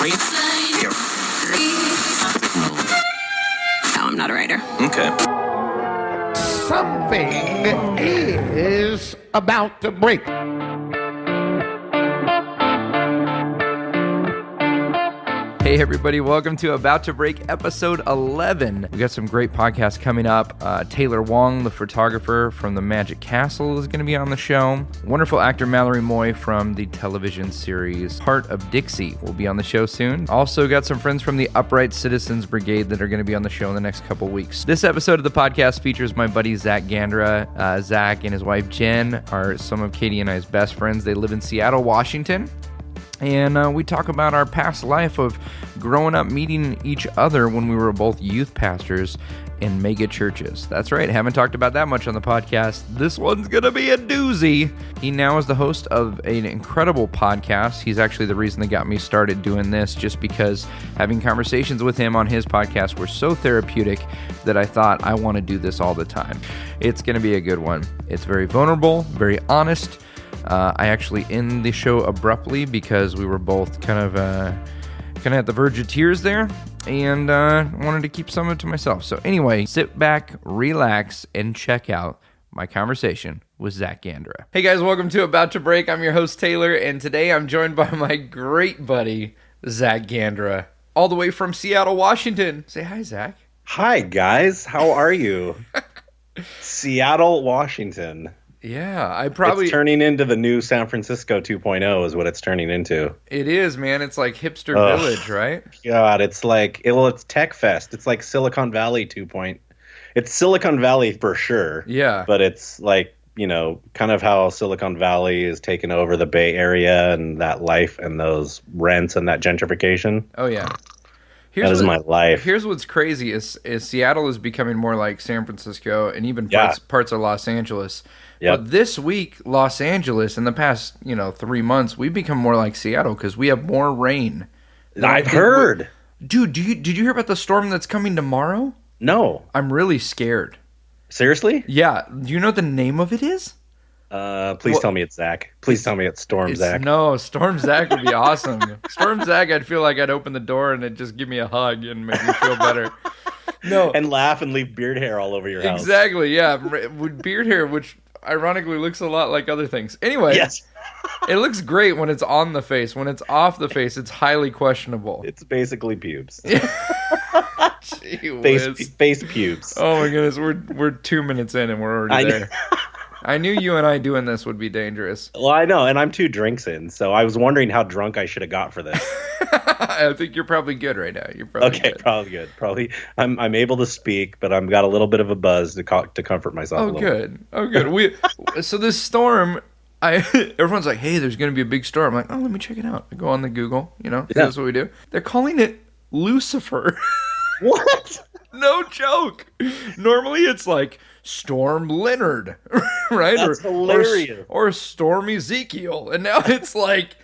No, I'm not a writer. Okay. Something is about to break. Hey everybody, welcome to About to Break episode 11. We got some great podcasts coming up. Taylor Wong, the photographer from the Magic Castle, is going to be on the show. Wonderful actor Mallory Moy from the television series Heart of Dixie will be on the show soon. Also got some friends from the Upright Citizens Brigade that are going to be on the show in the next couple weeks. This episode of the podcast features my buddy Zac Gandara. Zac and his wife Jen are some of Katie and I's best friends. They live in Seattle, Washington. And we talk about our past life of growing up meeting each other when we were both youth pastors in mega churches. That's right, haven't talked about that much on the podcast. This one's going to be a doozy. He now is the host of an incredible podcast. He's actually the reason that got me started doing this, just because having conversations with him on his podcast were so therapeutic that I thought I want to do this all the time. It's going to be a good one. It's very vulnerable, very honest. I actually end the show abruptly because we were both kind of at the verge of tears there, and wanted to keep some of it to myself. So anyway, sit back, relax, and check out my conversation with Zac Gandara. Hey guys, welcome to About to Break. I'm your host Taylor, and today I'm joined by my great buddy Zac Gandara, all the way from Seattle, Washington. Say hi, Zac. Hi, guys. How are you? Seattle, Washington. Yeah, It's turning into the new San Francisco 2.0 is what it's turning into. It is, man. It's like hipster village, right? God, it's like, it's Tech Fest. It's like Silicon Valley 2.0. It's Silicon Valley for sure. Yeah. But it's like, kind of how Silicon Valley is taking over the Bay Area and that life and those rents and that gentrification. Oh, yeah. That is my life. Here's what's crazy is Seattle is becoming more like San Francisco and even parts of Los Angeles. Yep. But this week, Los Angeles, in the past 3 months, we've become more like Seattle because we have more rain. I've heard. Dude, did you hear about the storm that's coming tomorrow? No. I'm really scared. Seriously? Yeah. Do you know what the name of it is? Please tell me it's Zac. Please tell me it's Storm Zac. No, Storm Zac would be awesome. Storm Zac, I'd feel like I'd open the door and it'd just give me a hug and make me feel better. No. And laugh and leave beard hair all over your house. Exactly, yeah. With beard hair, which ironically looks a lot like other things. Anyway, yes. It looks great when it's on the face. When it's off the face, it's highly questionable. It's basically pubes. face pubes. Oh my goodness, we're 2 minutes in and we're already there. I knew you and I doing this would be dangerous. Well, I know, and I'm 2 drinks in, so I was wondering how drunk I should have got for this. I think you're probably good right now. You're probably good. Probably good. Probably, I'm able to speak, but I've got a little bit of a buzz to comfort myself. Oh, good. Oh, good. So this storm, everyone's like, "Hey, there's going to be a big storm." I'm like, "Oh, let me check it out." I go on the Google. That's what we do. They're calling it Lucifer. What? No joke. Normally it's like Storm Leonard, right? That's hilarious. Or Storm Ezekiel. And now it's like,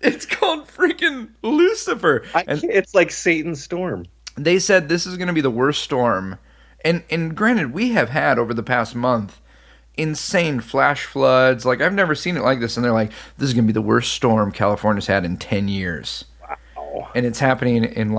it's called freaking Lucifer. It's like Satan's storm. They said this is going to be the worst storm. And granted, we have had over the past month insane flash floods. Like, I've never seen it like this. And they're like, this is going to be the worst storm California's had in 10 years. Wow. And it's happening in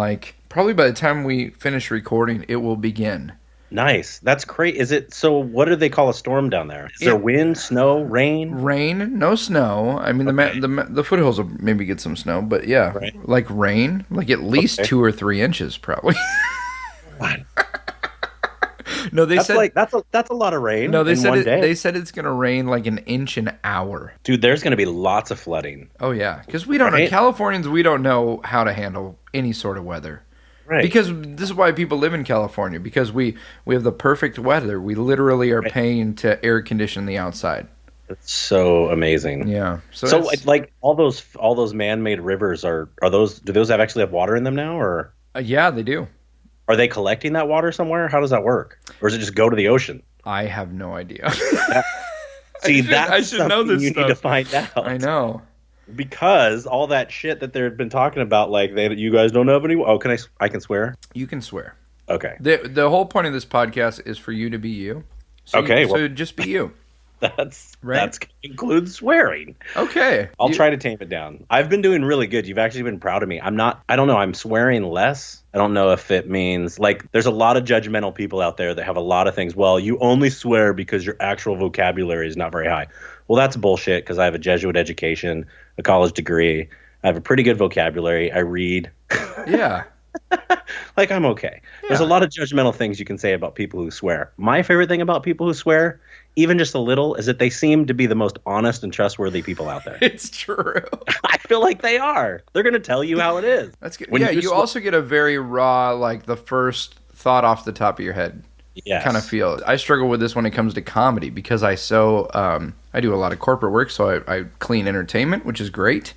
probably by the time we finish recording, it will begin. Nice. That's great. Is it, so what do they call a storm down there? Is there wind, snow, rain? Rain, no snow. I mean, the foothills will maybe get some snow, but yeah, right. Like rain, like at least 2 or 3 inches probably. What? No, they said that's a lot of rain. No, they said it's going to rain like an inch an hour. Dude, there's going to be lots of flooding. Oh yeah, because we don't know, Californians, we don't know how to handle any sort of weather. Right. Because this is why people live in California, because we have the perfect weather. We literally are paying to air condition the outside. It's so amazing. Yeah. So like all those man-made rivers do those actually have water in them now, or? Yeah, they do. Are they collecting that water somewhere? How does that work? Or does it just go to the ocean? I have no idea. See, I should know this. You stuff. Need to find out. I know. Because all that shit that they've been talking about, like you guys don't have any. Oh, I can swear? You can swear. Okay. The whole point of this podcast is for you to be you. So just be you. That includes swearing. Okay. I'll try to tame it down. I've been doing really good. You've actually been proud of me. I don't know. I'm swearing less. I don't know if it means, like, there's a lot of judgmental people out there that have a lot of things. Well, you only swear because your actual vocabulary is not very high. Well, that's bullshit, because I have a Jesuit education, a college degree. I have a pretty good vocabulary. I read. Yeah. Like, I'm okay. Yeah. There's a lot of judgmental things you can say about people who swear. My favorite thing about people who swear, even just a little, is that they seem to be the most honest and trustworthy people out there. It's true. I feel like they are. They're going to tell you how it is. That's good. Yeah, you also get a very raw, like, the first thought off the top of your head kind of feel. I struggle with this when it comes to comedy, because I do a lot of corporate work, so I clean entertainment, which is great.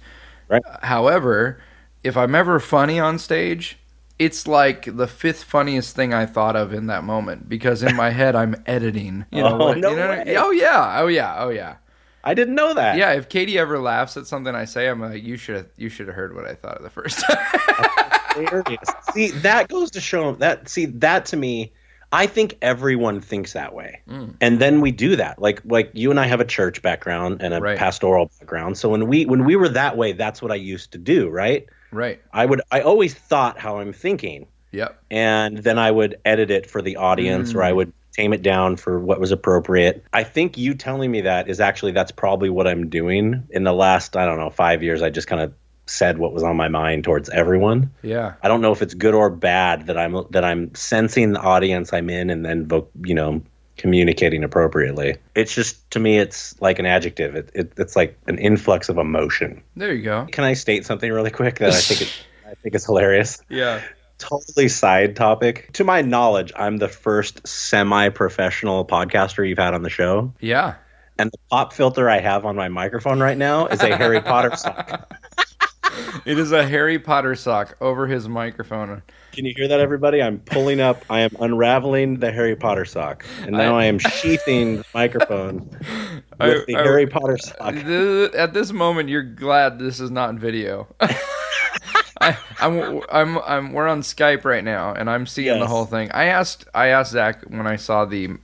Right. However, if I'm ever funny on stage, it's like the fifth funniest thing I thought of in that moment, because in my head I'm editing. Way. Oh yeah. I didn't know that. Yeah, if Katie ever laughs at something I say, I'm like, you should have heard what I thought of the first time. Hilarious. See, that goes to show that. See, that to me, I think everyone thinks that way, and then we do that. Like you and I have a church background and a pastoral background, so when we were that way, that's what I used to do, right? Right. I always thought how I'm thinking. Yep. And then I would edit it for the audience, or I would tame it down for what was appropriate. I think you telling me that is actually, that's probably what I'm doing. In the last, 5 years, I just kind of said what was on my mind towards everyone. Yeah. I don't know if it's good or bad that I'm sensing the audience I'm in, and then communicating appropriately. It's just, to me, it's like an adjective. It's like an influx of emotion. There you go. Can I state something really quick that I think is hilarious? Yeah. Totally side topic. To my knowledge, I'm the first semi-professional podcaster you've had on the show. Yeah. And the pop filter I have on my microphone right now is a Harry Potter sock. It is a Harry Potter sock over his microphone. Can you hear that, everybody? I am unraveling the Harry Potter sock. And now I am sheathing the microphone with the Harry Potter sock. At this moment, you're glad this is not video. We're on Skype right now, and I'm seeing the whole thing. I asked Zach when I saw the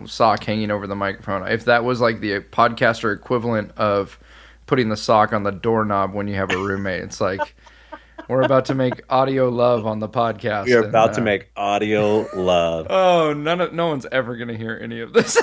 sock hanging over the microphone if that was like the podcaster equivalent of putting the sock on the doorknob when you have a roommate. It's like, we're about to make audio love on the podcast. We're about to make audio love. Oh, no one's ever gonna hear any of this.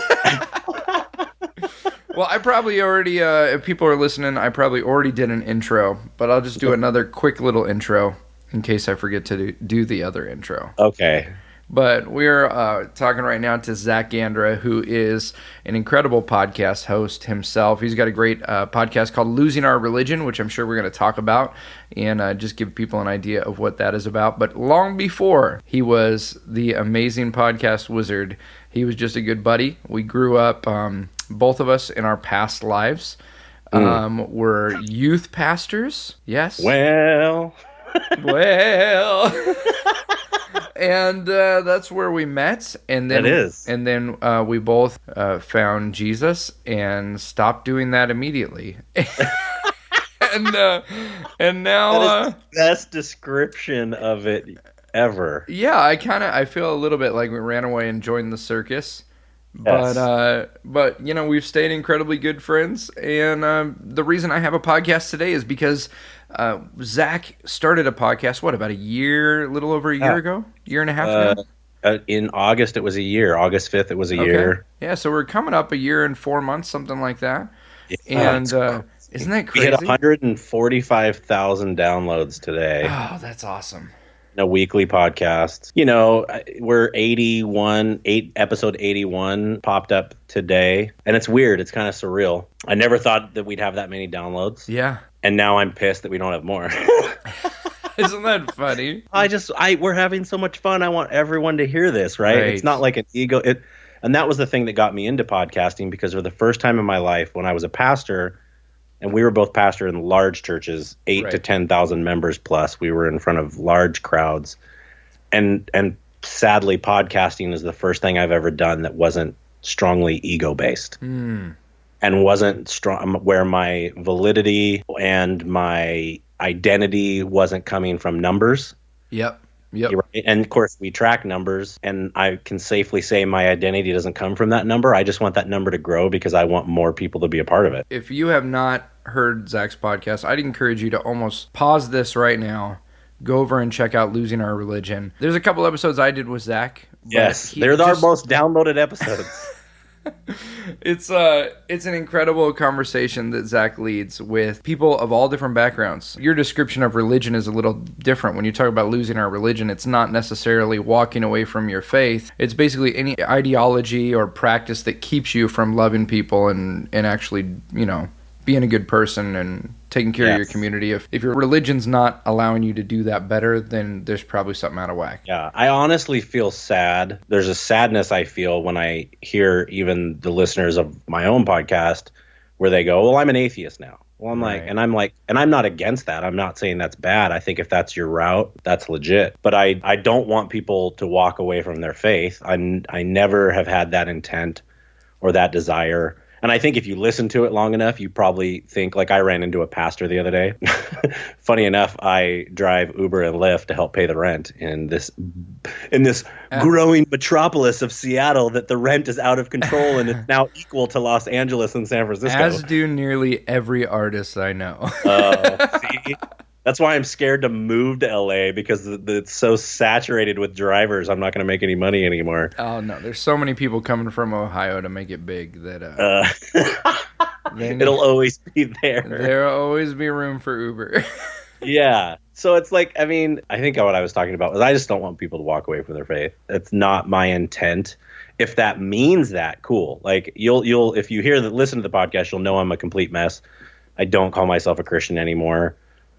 Well, I probably already, if people are listening, I probably already did an intro, but I'll just do another quick little intro in case I forget to do the other intro. Okay. But we're talking right now to Zac Gandara, who is an incredible podcast host himself. He's got a great podcast called Losing Our Religion, which I'm sure we're going to talk about and just give people an idea of what that is about. But long before he was the amazing podcast wizard, he was just a good buddy. We grew up, both of us in our past lives, were youth pastors. Yes. Well. And that's where we met, and then we both found Jesus and stopped doing that immediately. and now that is the best description of it ever. Yeah, I feel a little bit like we ran away and joined the circus. Yes. But we've stayed incredibly good friends, and the reason I have a podcast today is because Zach started a podcast, about a little over a year ago? Year and a half ago? In August, it was a year. August 5th, it was a year. Yeah, so we're coming up a year and 4 months, something like that. Yeah, and isn't that crazy? We had 145,000 downloads today. Oh, that's awesome. A weekly podcast. We're episode 81 popped up today, and it's weird. It's kind of surreal. I never thought that we'd have that many downloads. Yeah. And now I'm pissed that we don't have more. Isn't that funny? We're having so much fun. I want everyone to hear this, right? It's not like an ego. And that was the thing that got me into podcasting, because for the first time in my life, when I was a pastor, and we were both pastor in large churches, 8 to 10,000 members plus. We were in front of large crowds, and sadly, podcasting is the first thing I've ever done that wasn't strongly ego based, and wasn't strong, where my validity and my identity wasn't coming from numbers. Yep. Yep. Right? And of course, we track numbers, and I can safely say my identity doesn't come from that number. I just want that number to grow because I want more people to be a part of it. If you have not heard Zach's podcast, I'd encourage you to almost pause this right now, go over and check out Losing Our Religion. There's a couple episodes I did with Zach. Yes, they're our most downloaded episodes. It's an incredible conversation that Zach leads with people of all different backgrounds. Your description of religion is a little different. When you talk about losing our religion, it's not necessarily walking away from your faith. It's basically any ideology or practice that keeps you from loving people and actually, being a good person and taking care of your community. If your religion's not allowing you to do that better, then there's probably something out of whack. Yeah, I honestly feel sad. There's a sadness I feel when I hear even the listeners of my own podcast where they go, well, I'm an atheist now. Well, I'm I'm not against that. I'm not saying that's bad. I think if that's your route, that's legit. But I don't want people to walk away from their faith. I never have had that intent or that desire. And I think if you listen to it long enough, you probably think, like I ran into a pastor the other day. Funny enough, I drive Uber and Lyft to help pay the rent in this growing metropolis of Seattle that the rent is out of control and it's now equal to Los Angeles and San Francisco. As do nearly every artist I know. See? That's why I'm scared to move to LA because it's so saturated with drivers. I'm not going to make any money anymore. Oh, no. There's so many people coming from Ohio to make it big that it'll always be there. There'll always be room for Uber. Yeah. So it's like, I think what I was talking about was I just don't want people to walk away from their faith. It's not my intent. If that means that, cool. Like you'll if you listen to the podcast, you'll know I'm a complete mess. I don't call myself a Christian anymore.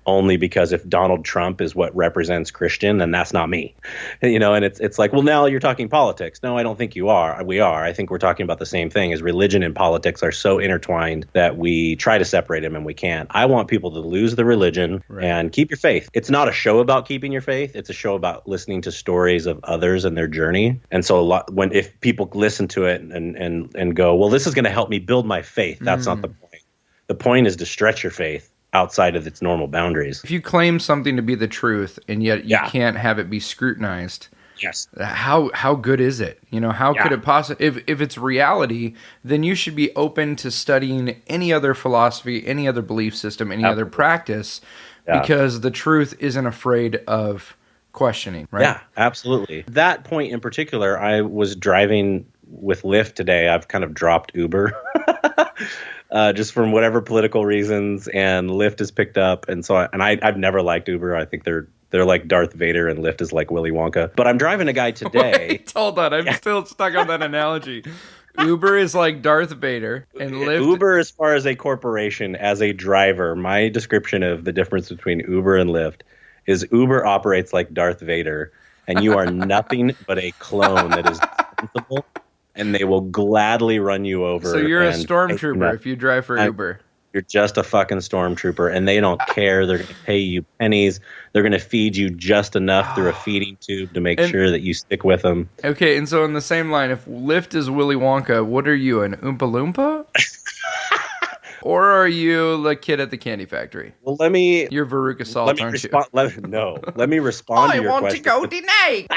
Only because if Donald Trump is what represents Christian, then that's not me, and it's like, well, now you're talking politics. No, I don't think you are. We are. I think we're talking about the same thing. As religion and politics are so intertwined that we try to separate them and we can't. I want people to lose the religion and keep your faith. It's not a show about keeping your faith. It's a show about listening to stories of others and their journey. And so if people listen to it and go, well, this is going to help me build my faith. That's not the point. The point is to stretch your faith outside of its normal boundaries. If you claim something to be the truth and yet you can't have it be scrutinized, yes, how good is it? How could it possibly? If it's reality, then you should be open to studying any other philosophy, any other belief system, any other practice, because the truth isn't afraid of questioning, right? Yeah, absolutely. That point in particular, I was driving with Lyft today. I've kind of dropped Uber. Just from whatever political reasons, and Lyft is picked up, and so I've never liked Uber. I think they're like Darth Vader, and Lyft is like Willy Wonka. But I'm driving a guy today. Wait, hold on, I'm still stuck on that analogy. Uber is like Darth Vader, and Lyft. Uber, as far as a corporation, as a driver, my description of the difference between Uber and Lyft is Uber operates like Darth Vader, and you are nothing but a clone that is responsible. And they will gladly run you over. So you're a stormtrooper if you drive for Uber. You're just a fucking stormtrooper, and they don't care. They're going to pay you pennies. They're going to feed you just enough through a feeding tube to make sure that you stick with them. Okay, and so in the same line, if Lyft is Willy Wonka, what are you, an Oompa Loompa? Or are you the kid at the candy factory? Well, You're Veruca Salt, aren't you? Let me respond to your question. I want to go tonight.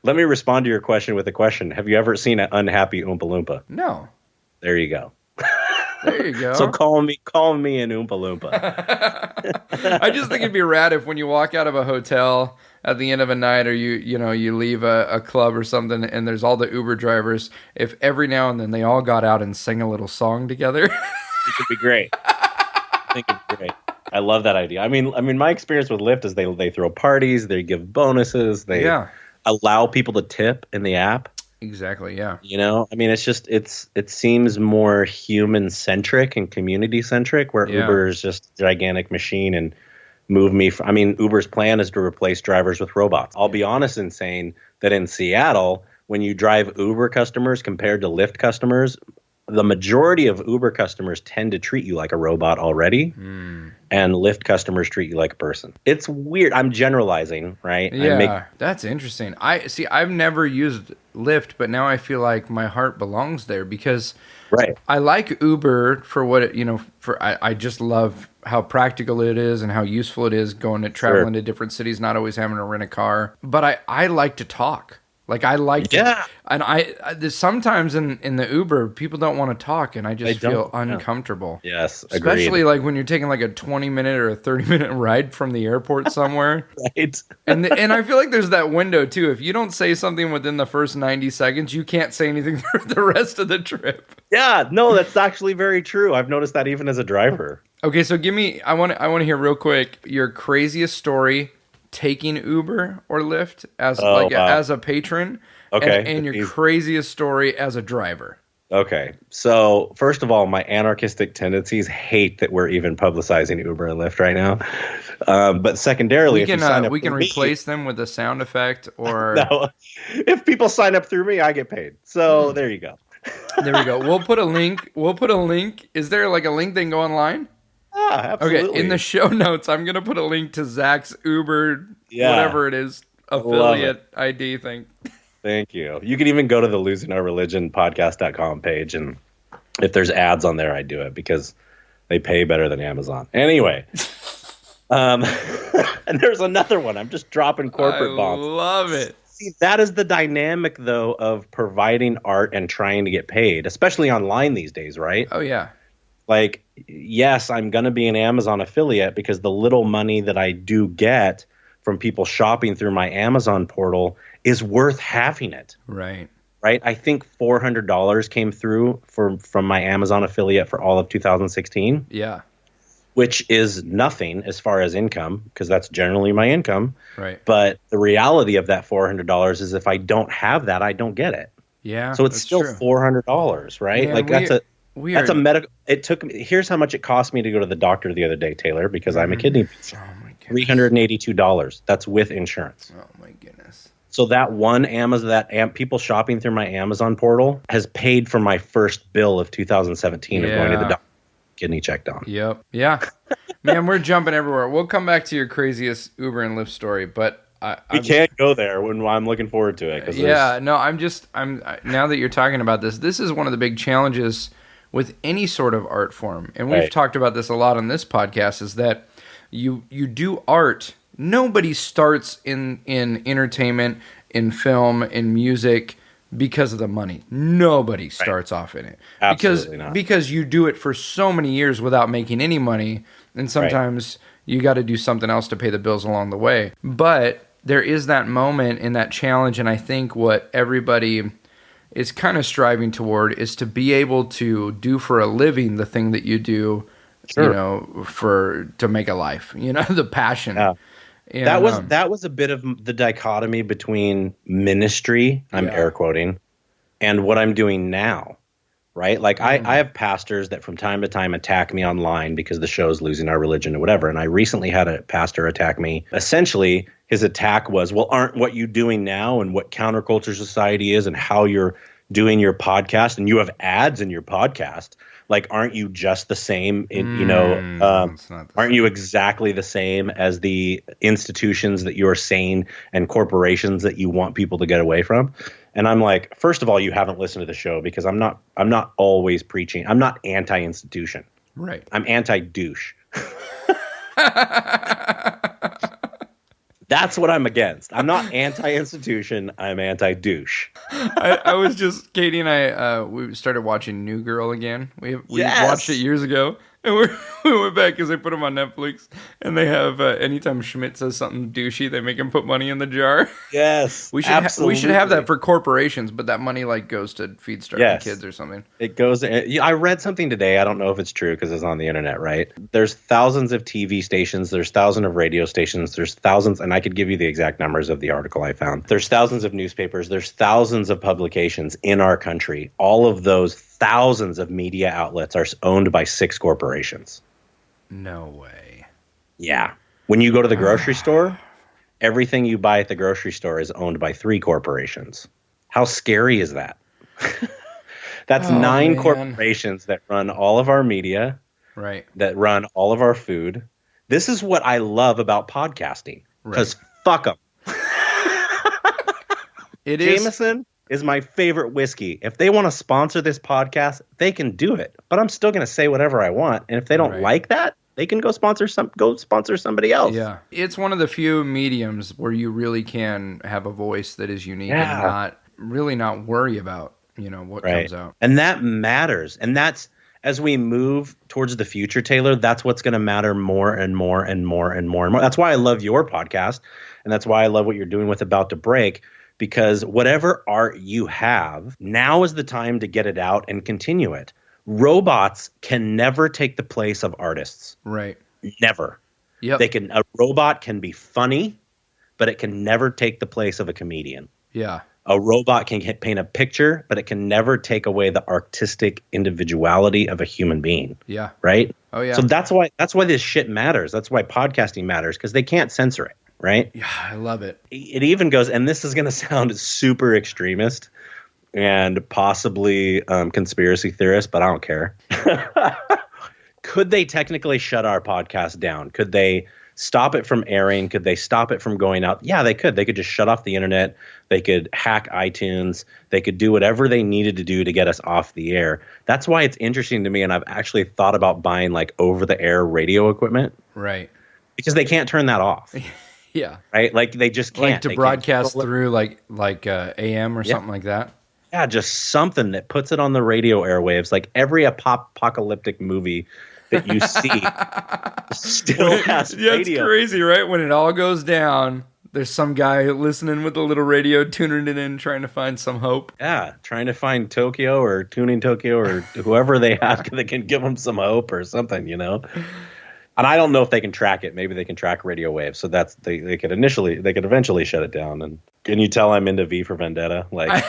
Let me respond to your question with a question. Have you ever seen an unhappy Oompa Loompa? No. There you go. There you go. So call me an Oompa Loompa. I just think it'd be rad if when you walk out of a hotel at the end of a night, or you leave a club or something, and there's all the Uber drivers, if every now and then they all got out and sang a little song together. It could be great. I think it'd be great. I love that idea. I mean, my experience with Lyft is they throw parties, they give bonuses, they allow people to tip in the app. Exactly, yeah. It's just it seems more human centric and community centric, where Uber is just a gigantic machine and Uber's plan is to replace drivers with robots. I'll be honest in saying that in Seattle, when you drive Uber customers compared to Lyft customers, the majority of Uber customers tend to treat you like a robot already, and Lyft customers treat you like a person. It's weird. I'm generalizing, right? Yeah, that's interesting. I've never used Lyft, but now I feel like my heart belongs there because Right. I like Uber for what it, I just love how practical it is and how useful it is traveling to different cities, not always having to rent a car. But I like to talk. Like I like to, and there's sometimes in the Uber, people don't want to talk, and I just feel uncomfortable. Yes, agreed. Especially like when you're taking like a 20-minute or a 30-minute ride from the airport somewhere. Right. And I feel like there's that window too. If you don't say something within the first 90 seconds, you can't say anything for the rest of the trip. Yeah, no, that's actually very true. I've noticed that even as a driver. Okay, so I want to hear real quick your craziest story taking Uber or Lyft as as a patron, and your craziest story as a driver. Okay, so first of all, my anarchistic tendencies hate that we're even publicizing Uber and Lyft right now. But secondarily, we can replace them with a sound effect, or no, if people sign up through me, I get paid. So there you go. There we go. We'll put a link. Is there like a link they can go online? Absolutely. Okay, in the show notes, I'm going to put a link to Zach's Uber, whatever it is, affiliate ID thing. Thank you. You can even go to the Losing Our Religion podcast.com page, and if there's ads on there, I do it because they pay better than Amazon. Anyway, and there's another one. I'm just dropping corporate bombs. I love it. See, that is the dynamic, though, of providing art and trying to get paid, especially online these days, right? Oh, yeah. Like, yes, I'm going to be an Amazon affiliate because the little money that I do get from people shopping through my Amazon portal is worth having it. Right. Right. I think $400 came through from my Amazon affiliate for all of 2016. Yeah. Which is nothing as far as income, because that's generally my income. Right. But the reality of that $400 is if I don't have that, I don't get it. Yeah. So it's still true. $400, right? Man, like that's a medical. It took me. Here's how much it cost me to go to the doctor the other day, Taylor, because I'm a kidney patient. Oh my goodness. $382. That's with insurance. Oh my goodness. So that one people shopping through my Amazon portal has paid for my first bill of 2017 of going to the doctor, kidney checked on. Yep. Yeah. Man, we're jumping everywhere. We'll come back to your craziest Uber and Lyft story, but we can't go there when I'm looking forward to it. I'm now that you're talking about this is one of the big challenges with any sort of art form. And we've talked about this a lot on this podcast, is that you do art. Nobody starts in entertainment, in film, in music because of the money. Nobody starts off in it. Absolutely not. Because you do it for so many years without making any money, and sometimes you got to do something else to pay the bills along the way. But there is that moment in that challenge, and I think what everybody is kind of striving toward is to be able to do for a living the thing that you do, to make a life, the passion. Yeah. And, that was a bit of the dichotomy between ministry, I'm air quoting, and what I'm doing now, right? Like I have pastors that from time to time attack me online because the show's Losing Our Religion or whatever. And I recently had a pastor attack me. Essentially, his attack was, well, aren't what you're doing now and what counterculture society is and how you're doing your podcast, and you have ads in your podcast, like, aren't you just the same aren't you exactly the same as the institutions that you're saying and corporations that you want people to get away from? And I'm like, first of all, you haven't listened to the show, because I'm not always preaching. I'm not anti-institution. Right. I'm anti-douche. That's what I'm against. I'm not anti-institution. I'm anti-douche. I was just, Katie and I, we started watching New Girl again. We watched it years ago, and we went back because they put them on Netflix, and they have anytime Schmidt says something douchey, they make him put money in the jar. Yes, we should have that for corporations, but that money goes to feed starving kids or something. It goes. I read something today. I don't know if it's true because it's on the internet. Right? There's thousands of TV stations. There's thousands of radio stations. There's thousands, and I could give you the exact numbers of the article I found. There's thousands of newspapers. There's thousands of publications in our country. All of those thousands of media outlets are owned by 6 corporations. No way. Yeah. When you go to the grocery store, everything you buy at the grocery store is owned by 3 corporations. How scary is that? That's 9 corporations that run all of our media, right? That run all of our food. This is what I love about podcasting, because fuck them. Jameson is my favorite whiskey. If they want to sponsor this podcast, they can do it. But I'm still going to say whatever I want. And if they don't like that, they can go sponsor somebody else. Yeah. It's one of the few mediums where you really can have a voice that is unique and not worry about, what comes out. And that matters. And that's, as we move towards the future, Taylor, that's what's going to matter more and more and more and more and more. That's why I love your podcast. And that's why I love what you're doing with About to Break. Because whatever art you have, now is the time to get it out and continue it. Robots can never take the place of artists. Right. Never. Yep. A robot can be funny, but it can never take the place of a comedian. Yeah. A robot can paint a picture, but it can never take away the artistic individuality of a human being. Yeah. Right? Oh yeah. So that's why this shit matters. That's why podcasting matters, because they can't censor it. Right? Yeah, I love it. It even goes, and this is going to sound super extremist and possibly conspiracy theorist, but I don't care. Could they technically shut our podcast down? Could they stop it from airing? Could they stop it from going out? Yeah, they could. They could just shut off the internet. They could hack iTunes. They could do whatever they needed to do to get us off the air. That's why it's interesting to me, and I've actually thought about buying like over-the-air radio equipment. Right. Because they can't turn that off. Yeah. Right? Like they just can't. Like to broadcast through like AM or something like that. Yeah, just something that puts it on the radio airwaves. Like every apocalyptic movie that you see still has radio. It's crazy, right? When it all goes down, there's some guy listening with a little radio, tuning it in, trying to find some hope. Yeah, trying to find Tokyo or tuning Tokyo or whoever they have that can give them some hope or something, And I don't know if they can track it. Maybe they can track radio waves. So that's they could eventually shut it down. And can you tell I'm into V for Vendetta? Like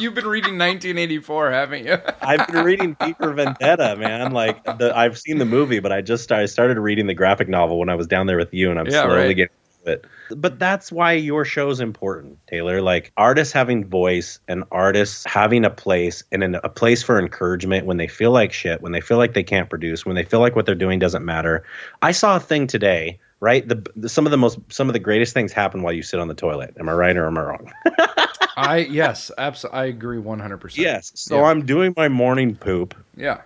you've been reading 1984, haven't you? I've been reading V for Vendetta, man. Like I've seen the movie, but I started reading the graphic novel when I was down there with you, and I'm slowly getting into it. But that's why your show's important, Taylor. Like artists having voice and artists having a place and a place for encouragement when they feel like shit, when they feel like they can't produce, when they feel like what they're doing doesn't matter. I saw a thing today, right? Some of the greatest things happen while you sit on the toilet. Am I right or am I wrong? Yes, absolutely. I agree 100%. Yes. So I'm doing my morning poop. Yeah.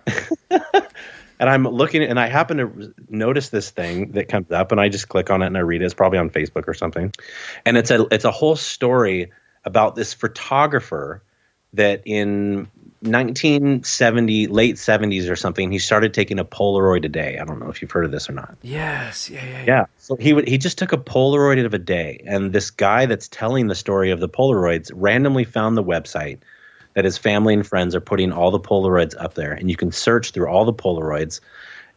And I'm looking, and I happen to notice this thing that comes up, and I just click on it and I read it. It's probably on Facebook or something. And it's a whole story about this photographer that in 1970, late 70s or something, he started taking a Polaroid a day. I don't know if you've heard of this or not. Yes. Yeah. So he just took a Polaroid of a day, and this guy that's telling the story of the Polaroids randomly found the website that his family and friends are putting all the Polaroids up there, and you can search through all the Polaroids.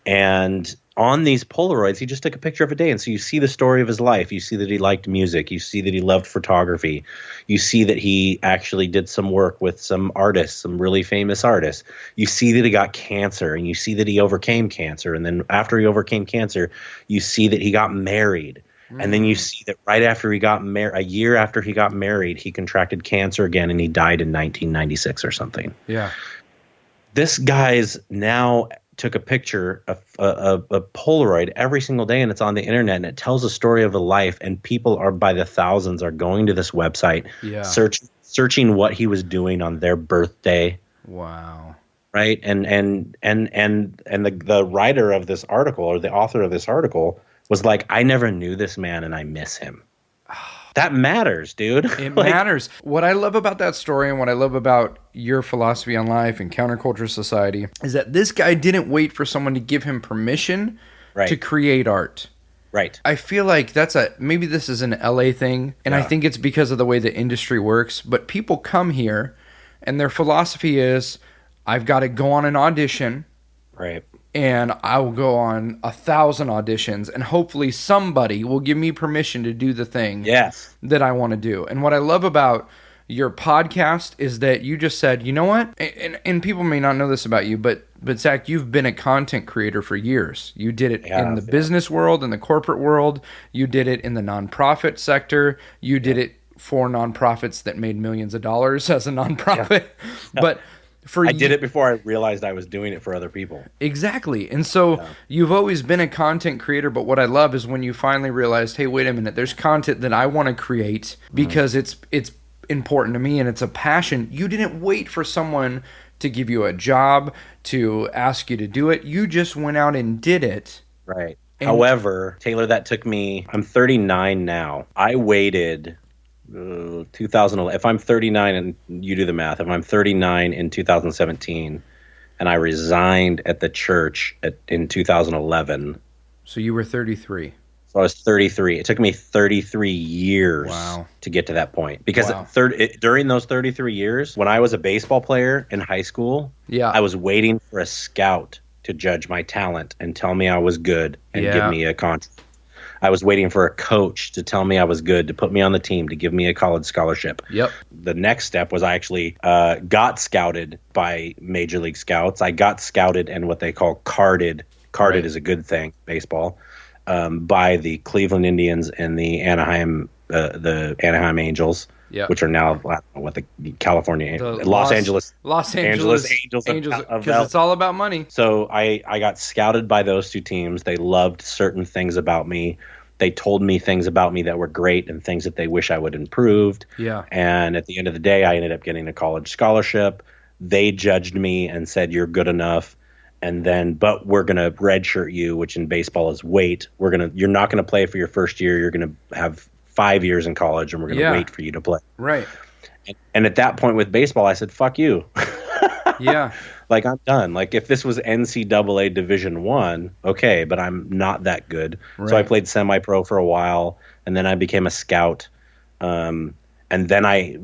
And on these Polaroids, he just took a picture of a day. And so you see the story of his life. You see that he liked music. You see that he loved photography. You see that he actually did some work with some artists, some really famous artists. You see that he got cancer, and you see that he overcame cancer. And then after he overcame cancer, you see that he got married. And then you see that right after he got married, a year after he got married, he contracted cancer again, and he died in 1996 or something. Yeah. This guy's now took a picture of a Polaroid every single day, and it's on the internet, and it tells a story of a life, and people are by the thousands are going to this website, searching what he was doing on their birthday. Wow. Right. And the writer of this article, or the author of this article, was like, I never knew this man and I miss him. That matters, dude. It matters. What I love about that story, and what I love about your philosophy on life and counterculture society, is that this guy didn't wait for someone to give him permission to create art. Right. I feel like maybe this is an LA thing, and I think it's because of the way the industry works, but people come here and their philosophy is, I've got to go on an audition. Right. And I will go on 1,000 auditions, and hopefully somebody will give me permission to do the thing that I want to do. And what I love about your podcast is that you just said, you know what? And people may not know this about you, but Zac, you've been a content creator for years. You did it in the business world, in the corporate world. You did it in the nonprofit sector. You did it for nonprofits that made millions of dollars as a nonprofit. But I did it before I realized I was doing it for other people. Exactly. And so you've always been a content creator, but what I love is when you finally realized, hey, wait a minute, there's content that I want to create because it's important to me and it's a passion. You didn't wait for someone to give you a job, to ask you to do it. You just went out and did it. Right. However, Taylor, that took me, I'm 39 now. I waited 2011. If I'm 39 and you do the math, if I'm 39 in 2017 and I resigned at the church in 2011. So you were 33. So I was 33. It took me 33 years to get to that point. Because during those 33 years, when I was a baseball player in high school, I was waiting for a scout to judge my talent and tell me I was good and give me a contract. I was waiting for a coach to tell me I was good, to put me on the team, to give me a college scholarship. Yep. The next step was I actually got scouted by Major League Scouts. I got scouted and what they call carded. Carded is a good thing, baseball, by the Cleveland Indians and the Anaheim Angels. Yep. Which are now what the California, Los Angeles Angels because it's all about money. So I got scouted by those two teams. They loved certain things about me. They told me things about me that were great and things that they wish I would improved. Yeah. And at the end of the day, I ended up getting a college scholarship. They judged me and said, "You're good enough." And then, but we're going to redshirt you, which in baseball is wait. You're not going to play for your first year. You're going to have 5 years in college, and we're going to wait for you to play. Right. And at that point with baseball, I said, fuck you. Yeah. Like, I'm done. Like, if this was NCAA Division I, okay, but I'm not that good. Right. So I played semi-pro for a while, and then I became a scout. And then I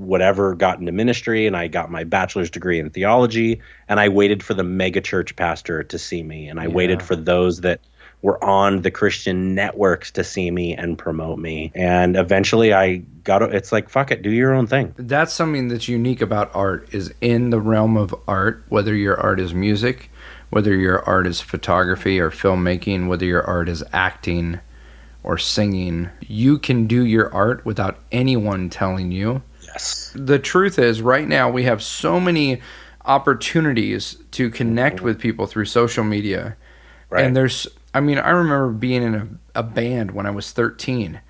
got into ministry, and I got my bachelor's degree in theology, and I waited for the mega church pastor to see me, and I waited for those that were on the Christian networks to see me and promote me. And eventually it's like, fuck it, do your own thing. That's something that's unique about art, is in the realm of art, whether your art is music, whether your art is photography or filmmaking, whether your art is acting or singing, you can do your art without anyone telling you. Yes. The truth is, right now we have so many opportunities to connect with people through social media. Right. And I remember being in a band when I was 13.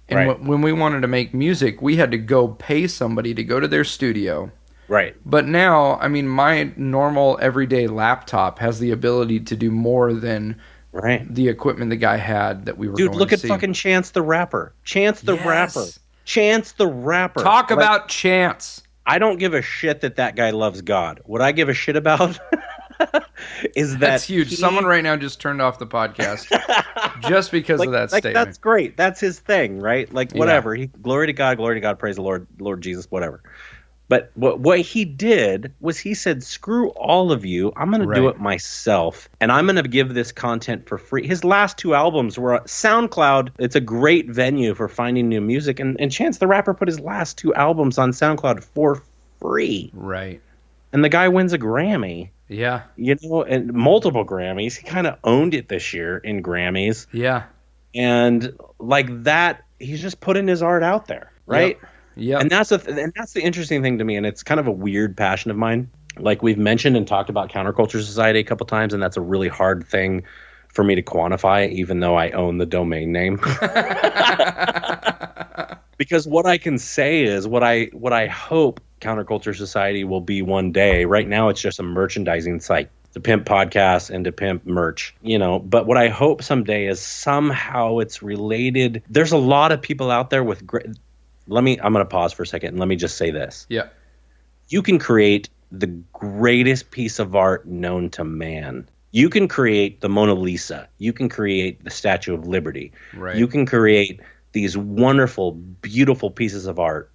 And when we wanted to make music, we had to go pay somebody to go to their studio. Right. But now, my normal everyday laptop has the ability to do more than the equipment the guy had that we were going to see. Dude, look at fucking Chance the Rapper. Chance the Rapper. Chance the Rapper. Talk about Chance. I don't give a shit that guy loves God. What I give a shit about is that's huge. Someone right now just turned off the podcast just because of that statement. That's great. That's his thing, right? Like, whatever. Glory to God, praise the Lord Jesus, whatever. But what he did was he said, screw all of you. I'm going to do it myself, and I'm going to give this content for free. His last 2 albums were SoundCloud. It's a great venue for finding new music, and Chance the Rapper put his last 2 albums on SoundCloud for free. Right. And the guy wins a Grammy. Yeah. And multiple Grammys. He kind of owned it this year in Grammys. Yeah. And like that, he's just putting his art out there, right? Yeah. And that's the interesting thing to me, and it's kind of a weird passion of mine. Like, we've mentioned and talked about Counterculture Society a couple times, and that's a really hard thing for me to quantify, even though I own the domain name. Because what I can say is what I hope Counterculture Society will be one day. Right now, it's just a merchandising site to pimp podcasts and to pimp merch, But what I hope someday is somehow it's related. There's a lot of people out there with great. I'm going to pause for a second and let me just say this. Yeah. You can create the greatest piece of art known to man. You can create the Mona Lisa. You can create the Statue of Liberty. Right. You can create these wonderful, beautiful pieces of art.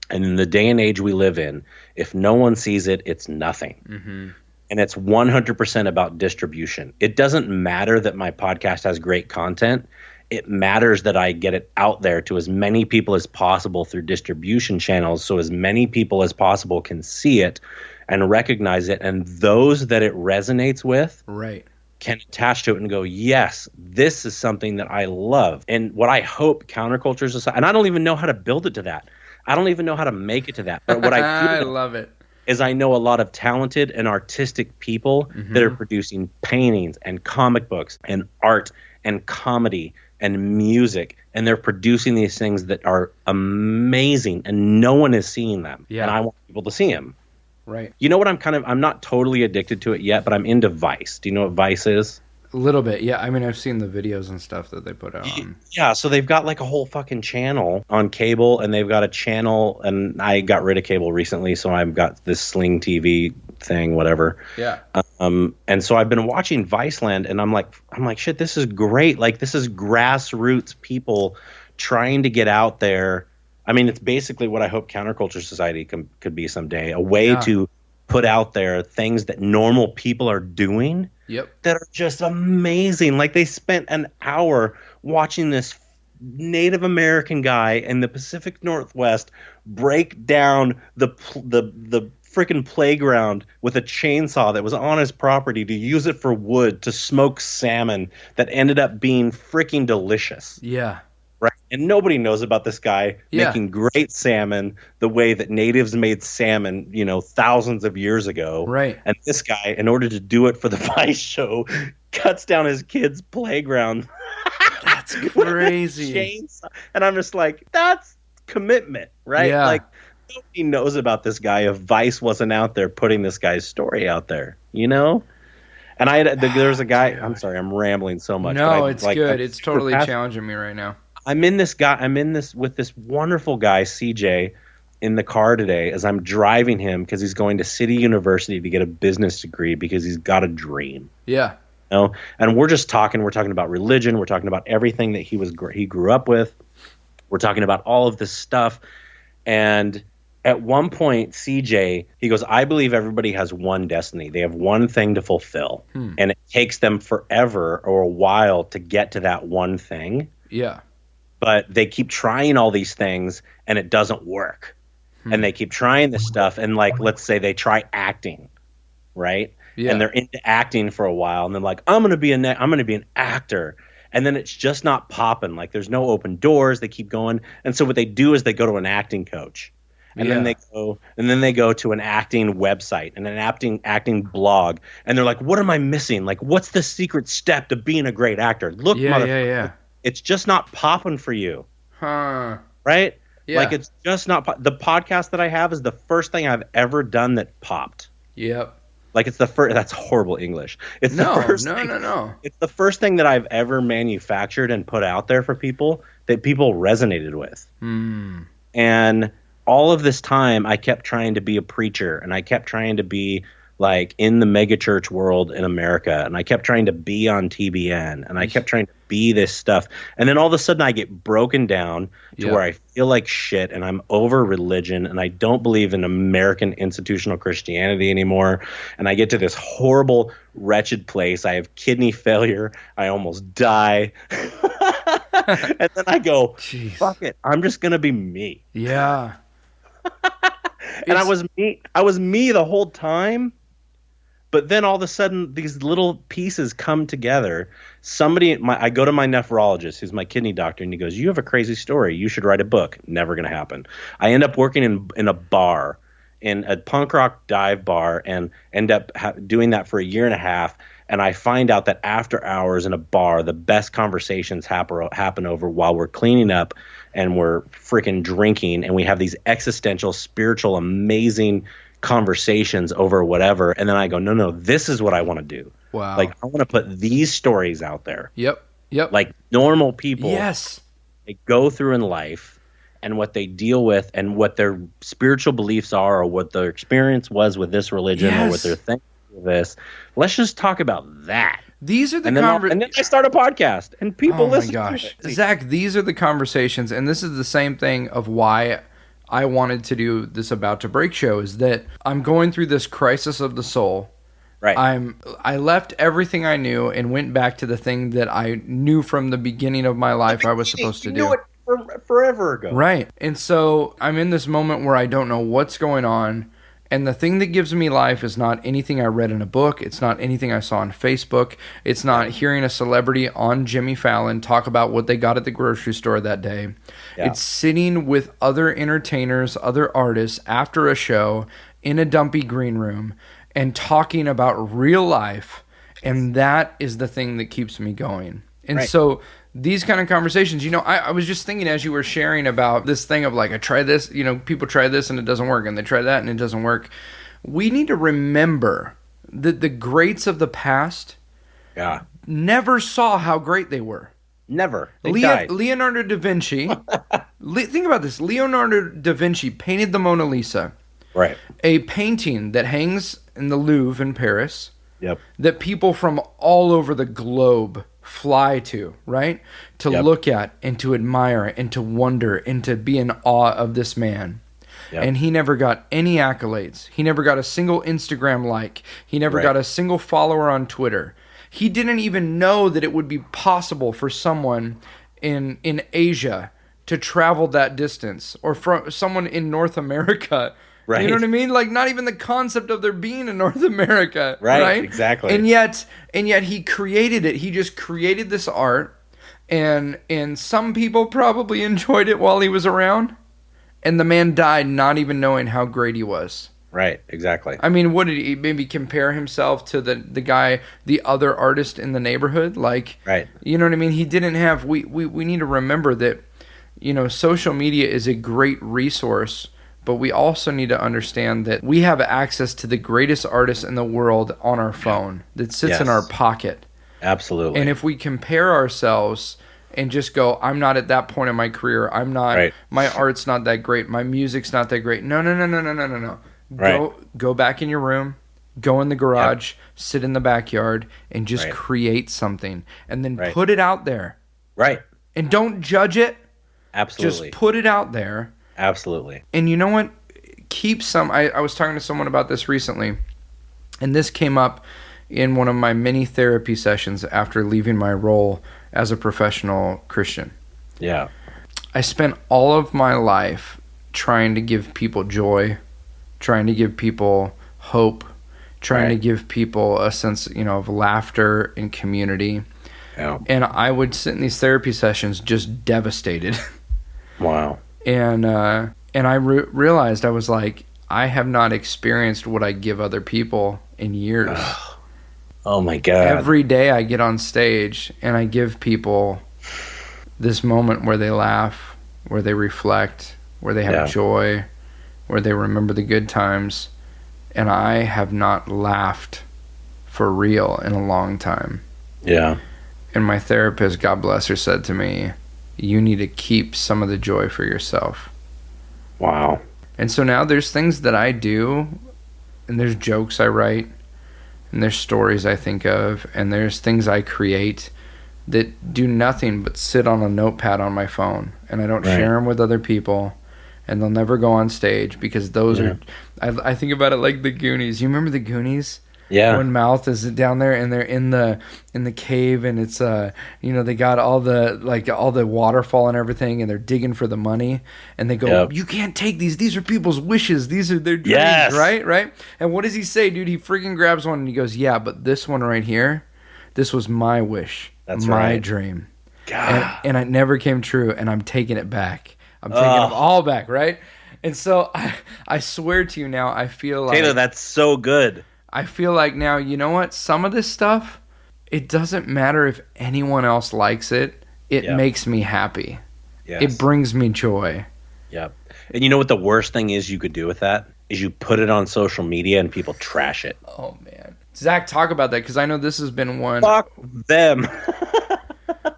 And in the day and age we live in, if no one sees it, it's nothing. Mm-hmm. And it's 100% about distribution. It doesn't matter that my podcast has great content. It matters that I get it out there to as many people as possible through distribution channels, so as many people as possible can see it and recognize it. And those that it resonates with can attach to it and go, yes, this is something that I love. And what I hope Counterculture Society, and I don't even know how to build it to that. I don't even know how to make it to that. But what I do I love it. is I know a lot of talented and artistic people that are producing paintings and comic books and art and comedy and music, and they're producing these things that are amazing, and no one is seeing them. Yeah. And I want people to see them. Right. You know what? I'm not totally addicted to it yet, but I'm into Vice. Do you know what Vice is? A little bit, yeah. I mean, I've seen the videos and stuff that they put out. Yeah, so they've got like a whole fucking channel on cable, and they've got a channel, and I got rid of cable recently, so I've got this Sling TV thing, whatever. Yeah. And so I've been watching Viceland, and I'm like, shit, this is great. Like, this is grassroots people trying to get out there. I mean, it's basically what I hope Counterculture Society could be someday, a way to put out there things that normal people are doing. Yep. That are just amazing. Like, they spent an hour watching this Native American guy in the Pacific Northwest break down the freaking playground with a chainsaw that was on his property to use it for wood to smoke salmon that ended up being freaking delicious. Yeah. Right. And nobody knows about this guy making great salmon the way that natives made salmon, thousands of years ago. Right. And this guy, in order to do it for the Vice show, cuts down his kid's playground. That's crazy. Chainsaw. And I'm just like, that's commitment, right? Yeah. Like, nobody knows about this guy if Vice wasn't out there putting this guy's story out there, And there was a guy. I'm sorry, I'm rambling so much. No, it's good. It's totally challenging me right now. I'm in this with this wonderful guy, CJ, in the car today as I'm driving him because he's going to City University to get a business degree because he's got a dream. Yeah. And we're just talking. We're talking about religion. We're talking about everything that he grew up with. We're talking about all of this stuff. And at one point, CJ, he goes, I believe everybody has one destiny. They have one thing to fulfill. And it takes them forever or a while to get to that one thing. Yeah. But they keep trying all these things and it doesn't work. And they keep trying this stuff. And like, let's say they try acting, right? Yeah. And they're into acting for a while. And they're like, I'm going to be an actor. And then it's just not popping. Like, there's no open doors. They keep going. And so what they do is they go to an acting coach. And then they go to an acting website and an acting blog. And they're like, what am I missing? Like, what's the secret step to being a great actor? Look, motherfucker. It's just not popping for you. Huh. Right? Yeah. Like, it's just not the podcast that I have is the first thing I've ever done that popped. Yep. Like, it's the first. That's horrible English. It's no. It's the first thing that I've ever manufactured and put out there for people that people resonated with. And all of this time, I kept trying to be a preacher, and I kept trying to be like in the megachurch world in America, and I kept trying to be on TBN, and I kept trying to be this stuff. And then all of a sudden I get broken down to where I feel like shit, and I'm over religion, and I don't believe in American institutional Christianity anymore. And I get to this horrible, wretched place. I have kidney failure. I almost die. And then I go, fuck it. I'm just going to be me. Yeah. And I was me the whole time. But then all of a sudden, these little pieces come together. I go to my nephrologist, who's my kidney doctor, and he goes, you have a crazy story. You should write a book. Never going to happen. I end up working in a bar, in a punk rock dive bar, and end up doing that for a year and a half. And I find out that after hours in a bar, the best conversations happen over while we're cleaning up and we're freaking drinking. And we have these existential, spiritual, amazing conversations over whatever. And then I go, no, this is what I want to do. Wow. Like, I want to put these stories out there. Yep. Like normal people. Yes. They go through in life and what they deal with and what their spiritual beliefs are, or what their experience was with this religion, or what they're thinking of this. Let's just talk about that. These are the and then I start a podcast and people listen to it. Zach, these are the conversations, and this is the same thing of why I wanted to do this About to Break show, is that I'm going through this crisis of the soul. Right. I left everything I knew and went back to the thing that I knew from the beginning of my life I was supposed to do. You knew it forever ago. Right. And so I'm in this moment where I don't know what's going on. And the thing that gives me life is not anything I read in a book. It's not anything I saw on Facebook. It's not hearing a celebrity on Jimmy Fallon talk about what they got at the grocery store that day. Yeah. It's sitting with other entertainers, other artists after a show in a dumpy green room and talking about real life, and that is the thing that keeps me going. And so these kind of conversations, I was just thinking as you were sharing about this thing of like, I try this, people try this and it doesn't work, and they try that and it doesn't work. We need to remember that the greats of the past never saw how great they were. Never. They died. Leonardo da Vinci, think about this. Leonardo da Vinci painted the Mona Lisa. Right. A painting that hangs in the Louvre in Paris. Yep. That people from all over the globe fly to, right? To look at and to admire and to wonder and to be in awe of this man. Yep. And he never got any accolades. He never got a single Instagram like. He never got a single follower on Twitter. He didn't even know that it would be possible for someone in Asia to travel that distance, or for someone in North America. Right. You know what I mean? Like, not even the concept of there being a North America. Right? Exactly. And yet he created it. He just created this art, and some people probably enjoyed it while he was around, and the man died not even knowing how great he was. Right, exactly. I mean, what did he maybe compare himself to the guy, the other artist in the neighborhood? Like, right. You know what I mean? He didn't have, we need to remember that, social media is a great resource, but we also need to understand that we have access to the greatest artist in the world on our phone that sits in our pocket. Absolutely. And if we compare ourselves and just go, I'm not at that point in my career, I'm not, my art's not that great, my music's not that great. No. Right. Go back in your room, go in the garage, sit in the backyard, and just create something. And then put it out there. Right. And don't judge it. Absolutely. Just put it out there. Absolutely. And you know what? Keep some... I was talking to someone about this recently, and this came up in one of my mini therapy sessions after leaving my role as a professional Christian. Yeah. I spent all of my life trying to give people joy, trying to give people hope, trying to give people a sense, of laughter and community. Yeah. And I would sit in these therapy sessions just devastated. Wow. And I realized, I was like, I have not experienced what I give other people in years. Oh my God. Every day I get on stage and I give people this moment where they laugh, where they reflect, where they have joy, where they remember the good times, and I have not laughed for real in a long time. Yeah. And my therapist, God bless her, said to me, you need to keep some of the joy for yourself. Wow. And so now there's things that I do, and there's jokes I write, and there's stories I think of, and there's things I create that do nothing but sit on a notepad on my phone, and I don't share them with other people. And they'll never go on stage because those are... I think about it like the Goonies. You remember the Goonies? Yeah. When Mouth is down there and they're in the cave, and it's they got all the waterfall and everything, and they're digging for the money, and they go, you can't take these. These are people's wishes. These are their dreams, right? And what does he say, dude? He freaking grabs one and he goes, yeah, but this one right here, this was my wish. That's my dream. God. And it never came true, and I'm taking it back. I'm taking them all back, right? And so I swear to you now, I feel like... Taylor, that's so good. I feel like now, you know what? Some of this stuff, it doesn't matter if anyone else likes it. It makes me happy. Yes. It brings me joy. Yep. And you know what the worst thing is you could do with that? Is you put it on social media and people trash it. Oh, man. Zach, talk about that, because I know this has been one... Fuck them.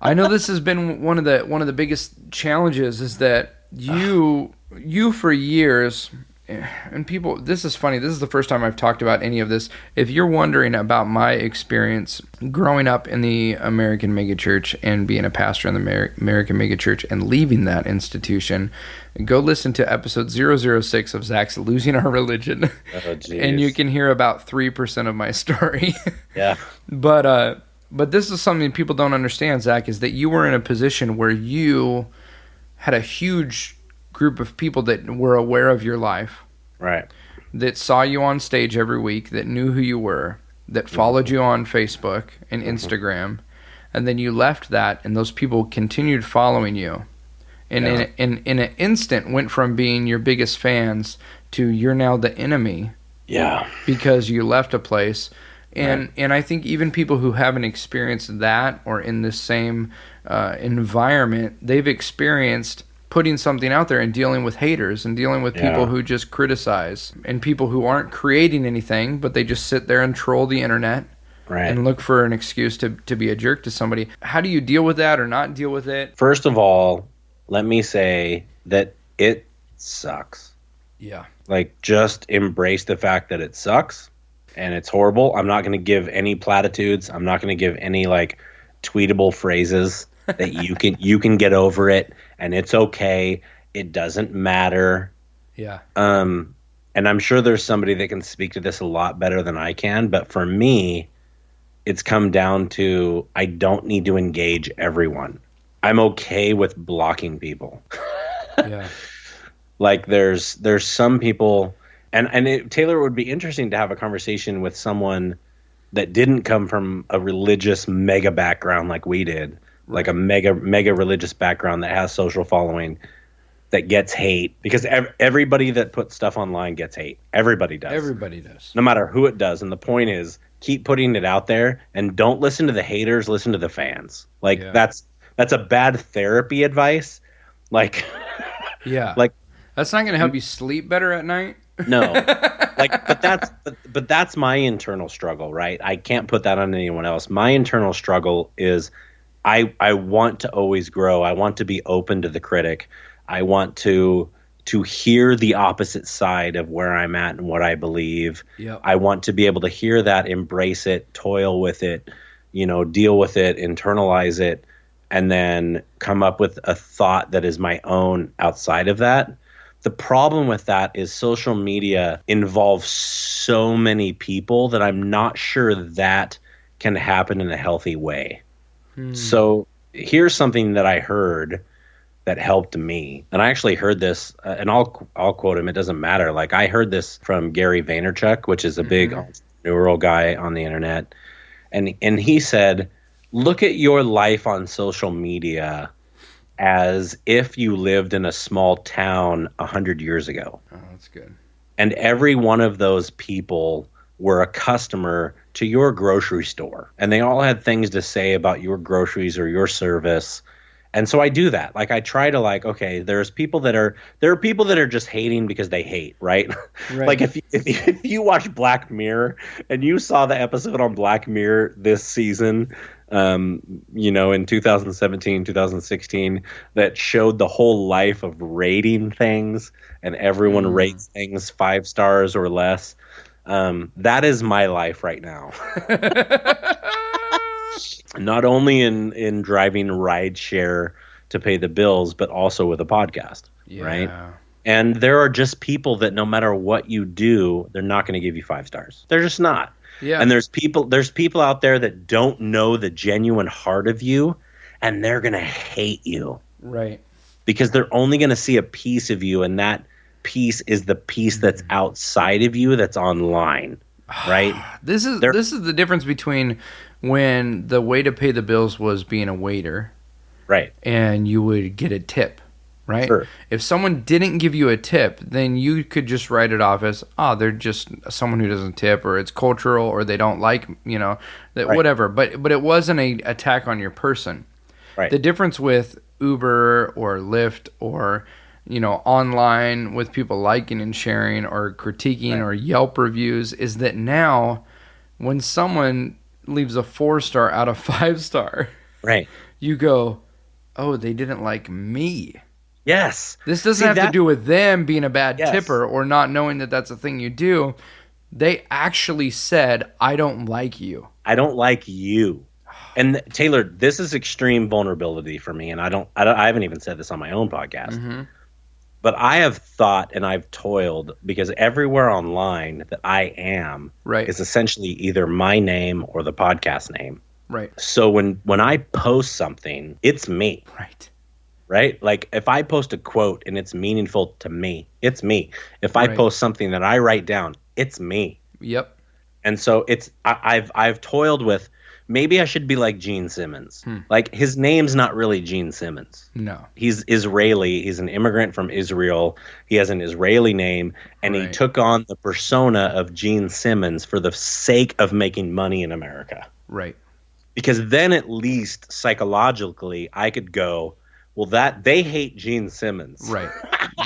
I know this has been one of the biggest challenges, is that you for years, and people, this is funny, this is the first time I've talked about any of this. If you're wondering about my experience growing up in the American megachurch and being a pastor in the American megachurch and leaving that institution, go listen to episode 006 of Zach's Losing Our Religion. Oh, and you can hear about 3% of my story. Yeah. But this is something people don't understand, Zach, is that you were in a position where you had a huge group of people that were aware of your life. Right. That saw you on stage every week, that knew who you were, that followed you on Facebook and Instagram. And then you left that, and those people continued following you. And in an instant went from being your biggest fans to you're now the enemy Yeah. Because you left a place. And I think even people who haven't experienced that or in the same environment, they've experienced putting something out there and dealing with haters and dealing with people who just criticize and people who aren't creating anything, but they just sit there and troll the internet and look for an excuse to be a jerk to somebody. How do you deal with that or not deal with it? First of all, let me say that it sucks. Yeah. Like, just embrace the fact that it sucks and it's horrible. I'm not going to give any platitudes. I'm not going to give any like tweetable phrases that you can get over it and it's okay. It doesn't matter. Yeah. And I'm sure there's somebody that can speak to this a lot better than I can, but for me, it's come down to I don't need to engage everyone. I'm okay with blocking people. Yeah. Like there's some people, and Taylor, it would be interesting to have a conversation with someone that didn't come from a religious mega background like we did, like a mega religious background that has social following, that gets hate, because everybody that puts stuff online gets hate. Everybody does. Everybody does. No matter who it does. And the point is, keep putting it out there and don't listen to the haters, listen to the fans. Like that's a bad therapy advice. Like, like that's not going to help you sleep better at night. No, like, but that's my internal struggle, right? I can't put that on anyone else. My internal struggle is I want to always grow. I want to be open to the critic. I want to hear the opposite side of where I'm at and what I believe. Yep. I want to be able to hear that, embrace it, toil with it, deal with it, internalize it, and then come up with a thought that is my own outside of that. The problem with that is social media involves so many people that I'm not sure that can happen in a healthy way. So here's something that I heard that helped me. And I actually heard this, and I'll quote him. It doesn't matter. Like, I heard this from Gary Vaynerchuk, which is a big entrepreneurial guy on the internet. And he said, look at your life on social media as if you lived in a small town 100 years ago. Oh, that's good. And every one of those people were a customer to your grocery store. And they all had things to say about your groceries or your service. And so I do that. Like, I try to, like, okay, there are people that are just hating because they hate, right? Like, if you watch Black Mirror and you saw the episode on Black Mirror this season, in 2017, 2016, that showed the whole life of rating things, and everyone rates things 5 stars or less. That is my life right now. Not only in driving rideshare to pay the bills, but also with a podcast, right? And there are just people that no matter what you do, they're not going to give you 5 stars. They're just not. Yeah. And there's people out there that don't know the genuine heart of you, and they're going to hate you. Right. Because they're only going to see a piece of you, and that piece is the piece that's outside of you that's online, right? This is the difference between when the way to pay the bills was being a waiter, right? And you would get a tip, right? Sure. If someone didn't give you a tip, then you could just write it off as, they're just someone who doesn't tip, or it's cultural, or they don't like, whatever. But it wasn't an attack on your person. Right. The difference with Uber or Lyft or online with people liking and sharing or critiquing or Yelp reviews is that now when someone leaves a 4-star out of 5-star, right, you go, oh, they didn't like me. Yes. This doesn't have to do with them being a bad tipper or not knowing that that's a thing you do. They actually said, I don't like you. I don't like you. And Taylor, this is extreme vulnerability for me. And I haven't even said this on my own podcast. Mm-hmm. But I have thought and I've toiled because everywhere online that I am is essentially either my name or the podcast name. Right. So when I post something, it's me. Right? Like, if I post a quote and it's meaningful to me, it's me. If I post something that I write down, it's me. Yep. And so I've toiled with maybe I should be like Gene Simmons. Like, his name's not really Gene Simmons. No. He's Israeli. He's an immigrant from Israel. He has an Israeli name, and he took on the persona of Gene Simmons for the sake of making money in America. Right. Because then at least psychologically I could go, well, that they hate Gene Simmons. Right.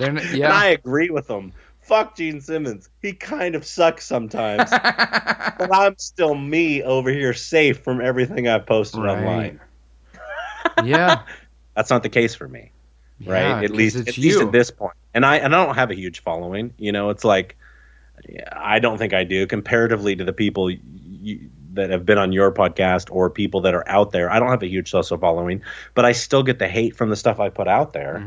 And I agree with them. Fuck Gene Simmons. He kind of sucks sometimes. But I'm still me over here, safe from everything I've posted online. Yeah. That's not the case for me. Right? Yeah, at least at this point. And I don't have a huge following. You know, it's like, I don't think I do comparatively to the people that have been on your podcast or people that are out there. I don't have a huge social following, but I still get the hate from the stuff I put out there.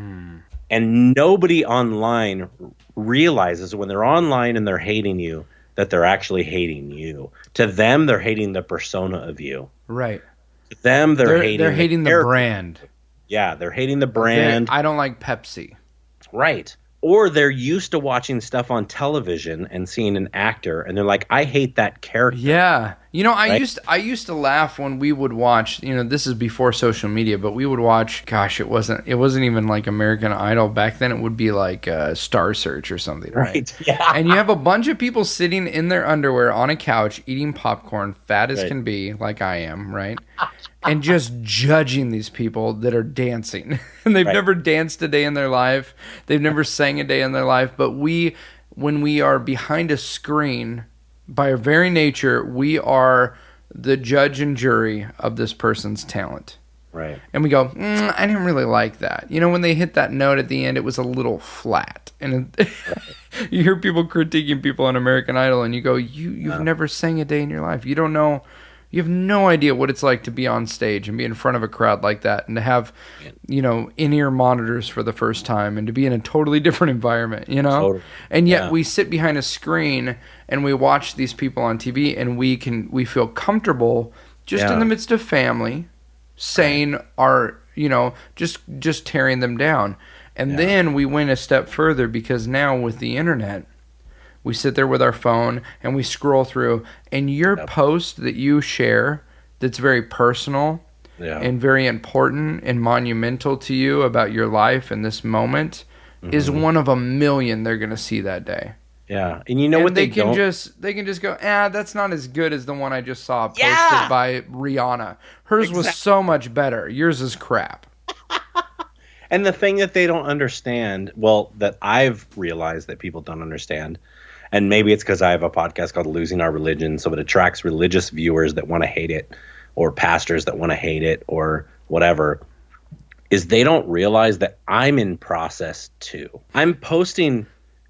And nobody online realizes when they're online and they're hating you that they're actually hating you. To them, they're hating the persona of you. Right. To them, they're hating the brand. Yeah, they're hating the brand. I don't like Pepsi. Right. Or they're used to watching stuff on television and seeing an actor, and they're like, I hate that character. Yeah. You know, I used to laugh when we would watch, you know, this is before social media, but we would watch, gosh, it wasn't even like American Idol. Back then it would be like Star Search or something, right? Yeah. And you have a bunch of people sitting in their underwear on a couch eating popcorn, fat as can be, like I am, right? And just judging these people that are dancing. And they've never danced a day in their life. They've never sang a day in their life. But when we are behind a screen, by our very nature, we are the judge and jury of this person's talent. Right. And we go, I didn't really like that. You know, when they hit that note at the end, it was a little flat. And you hear people critiquing people on American Idol, and you go, you've never sang a day in your life. You don't know. You have no idea what it's like to be on stage and be in front of a crowd like that, and to have, you know, in-ear monitors for the first time, and to be in a totally different environment, you know? Totally. And yet we sit behind a screen and we watch these people on TV, and we feel comfortable just in the midst of family saying our, you know, just tearing them down. And then we went a step further, because now with the internet, we sit there with our phone and we scroll through, and your post that you share that's very personal and very important and monumental to you about your life in this moment is one of a million they're going to see that day. Yeah. And you know what they can just go, that's not as good as the one I just saw posted by Rihanna. Hers was so much better. Yours is crap. And the thing that they don't understand, well, that I've realized that people don't understand, and maybe it's because I have a podcast called Losing Our Religion, so it attracts religious viewers that want to hate it, or pastors that want to hate it, or whatever, is they don't realize that I'm in process too. I'm posting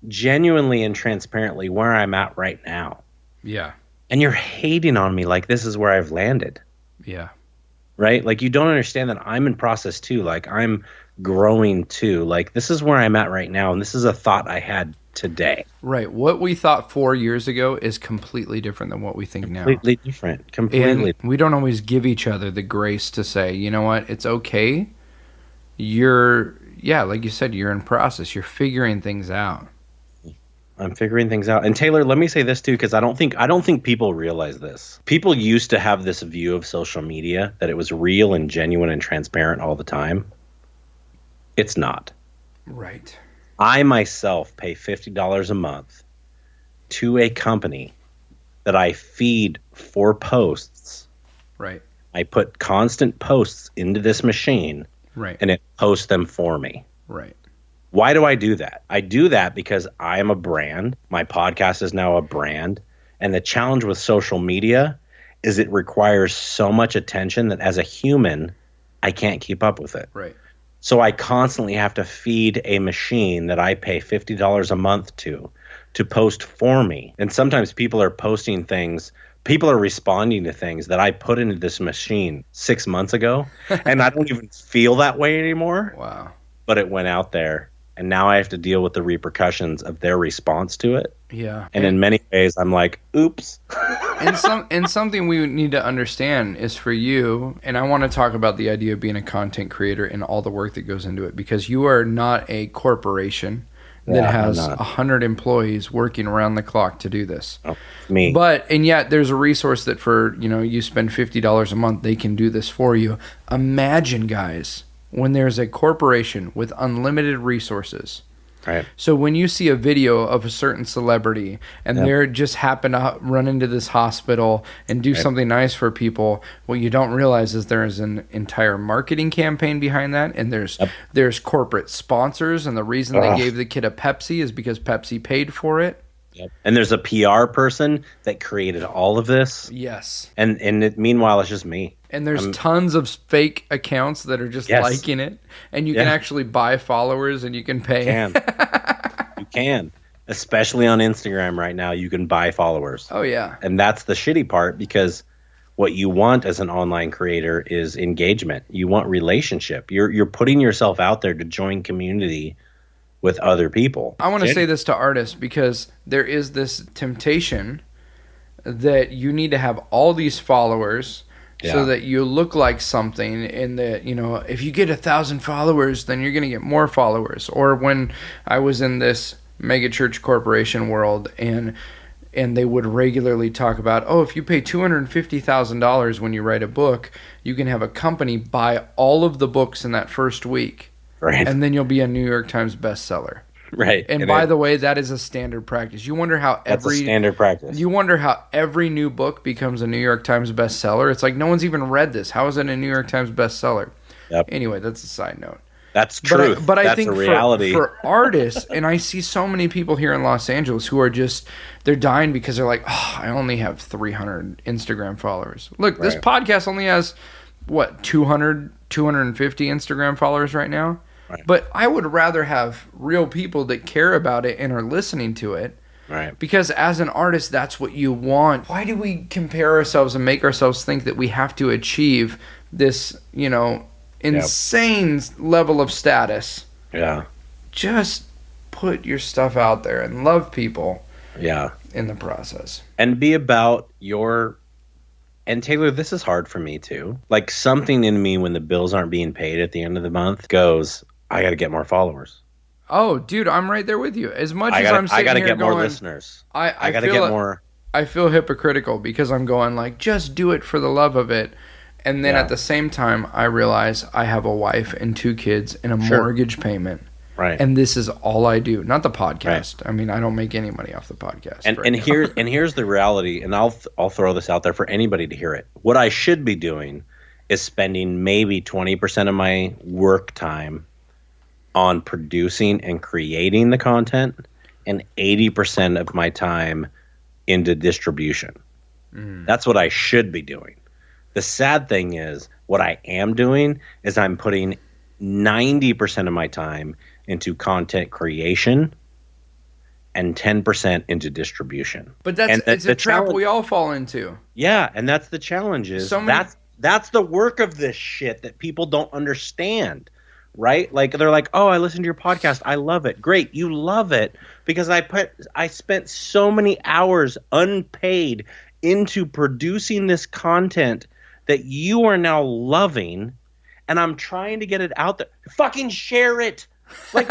genuinely and transparently where I'm at right now. Yeah. And you're hating on me like this is where I've landed. Yeah. Right? Like, you don't understand that I'm in process too. Like, I'm growing too. Like, this is where I'm at right now, and this is a thought I had today. Right. What we thought 4 years ago is completely different than what we think now. Completely different. Completely. And we don't always give each other the grace to say, you know what, it's okay. Like you said, you're in process. You're figuring things out. I'm figuring things out. And Taylor, let me say this too, because I don't think people realize this. People used to have this view of social media that it was real and genuine and transparent all the time. It's not. Right. I myself pay $50 a month to a company that I feed for posts. Right. I put constant posts into this machine. Right. And it posts them for me. Right. Why do I do that? I do that because I am a brand. My podcast is now a brand. And the challenge with social media is it requires so much attention that as a human, I can't keep up with it. Right. So I constantly have to feed a machine that I pay $50 a month to post for me. And sometimes people are posting things, people are responding to things that I put into this machine 6 months ago, and I don't even feel that way anymore. Wow. But it went out there, and now I have to deal with the repercussions of their response to it. Yeah. And in many ways, I'm like, oops. And something we need to understand is for you, and I want to talk about the idea of being a content creator and all the work that goes into it, because you are not a corporation. that has I'm not. 100 employees working around the clock to do this. Oh, me. And yet there's a resource that for, you spend $50 a month, they can do this for you. Imagine, guys, when there's a corporation with unlimited resources. Right. So when you see a video of a certain celebrity and they're just happen to run into this hospital and do something nice for people, what you don't realize is there is an entire marketing campaign behind that, and there's corporate sponsors, and the reason they gave the kid a Pepsi is because Pepsi paid for it. Yep. And there's a PR person that created all of this. Yes. And meanwhile, it's just me. And there's tons of fake accounts that are just liking it. And you can actually buy followers and you can pay. You can. Especially on Instagram right now, you can buy followers. Oh, yeah. And that's the shitty part, because what you want as an online creator is engagement. You want relationship. You're putting yourself out there to join community with other people. I want to say this to artists, because there is this temptation that you need to have all these followers so that you look like something, and that, if you get 1,000 followers, then you're going to get more followers. Or when I was in this mega church corporation world, and they would regularly talk about, if you pay $250,000 when you write a book, you can have a company buy all of the books in that first week. Right. And then you'll be a New York Times bestseller. Right. And by the way, that is a standard practice. You wonder how that's a standard practice. You wonder how every new book becomes a New York Times bestseller. It's like no one's even read this. How is it a New York Times bestseller? Yep. Anyway, that's a side note. That's true. But I that's think a reality. For artists, and I see so many people here in Los Angeles who are they're dying because they're like, I only have 300 Instagram followers. Look, this podcast only has, 200, 250 Instagram followers right now? Right. But I would rather have real people that care about it and are listening to it. Right. Because as an artist, that's what you want. Why do we compare ourselves and make ourselves think that we have to achieve this, insane level of status? Yeah. Just put your stuff out there and love people. Yeah. In the process. And be about your... And Taylor, this is hard for me too. Like, something in me, when the bills aren't being paid at the end of the month, goes, I got to get more followers. Oh, dude, I'm right there with you. As much as I'm sitting I gotta here get going, more listeners. I got to get more. I feel hypocritical because I'm going like, just do it for the love of it. And then at the same time, I realize I have a wife and 2 kids and a mortgage payment. Right. And this is all I do, not the podcast. Right. I mean, I don't make any money off the podcast. And here's the reality, and I'll throw this out there for anybody to hear it. What I should be doing is spending maybe 20% of my work time on producing and creating the content, and 80% of my time into distribution. That's what I should be doing. The sad thing is, what I am doing is I'm putting 90% of my time into content creation and 10% into distribution. But it's a trap we all fall into. Yeah, and that's the challenge is that's the work of this shit that people don't understand. Right? Like, they're like, I listened to your podcast. I love it. Great. You love it because I spent so many hours unpaid into producing this content that you are now loving, and I'm trying to get it out there. Fucking share it. Like,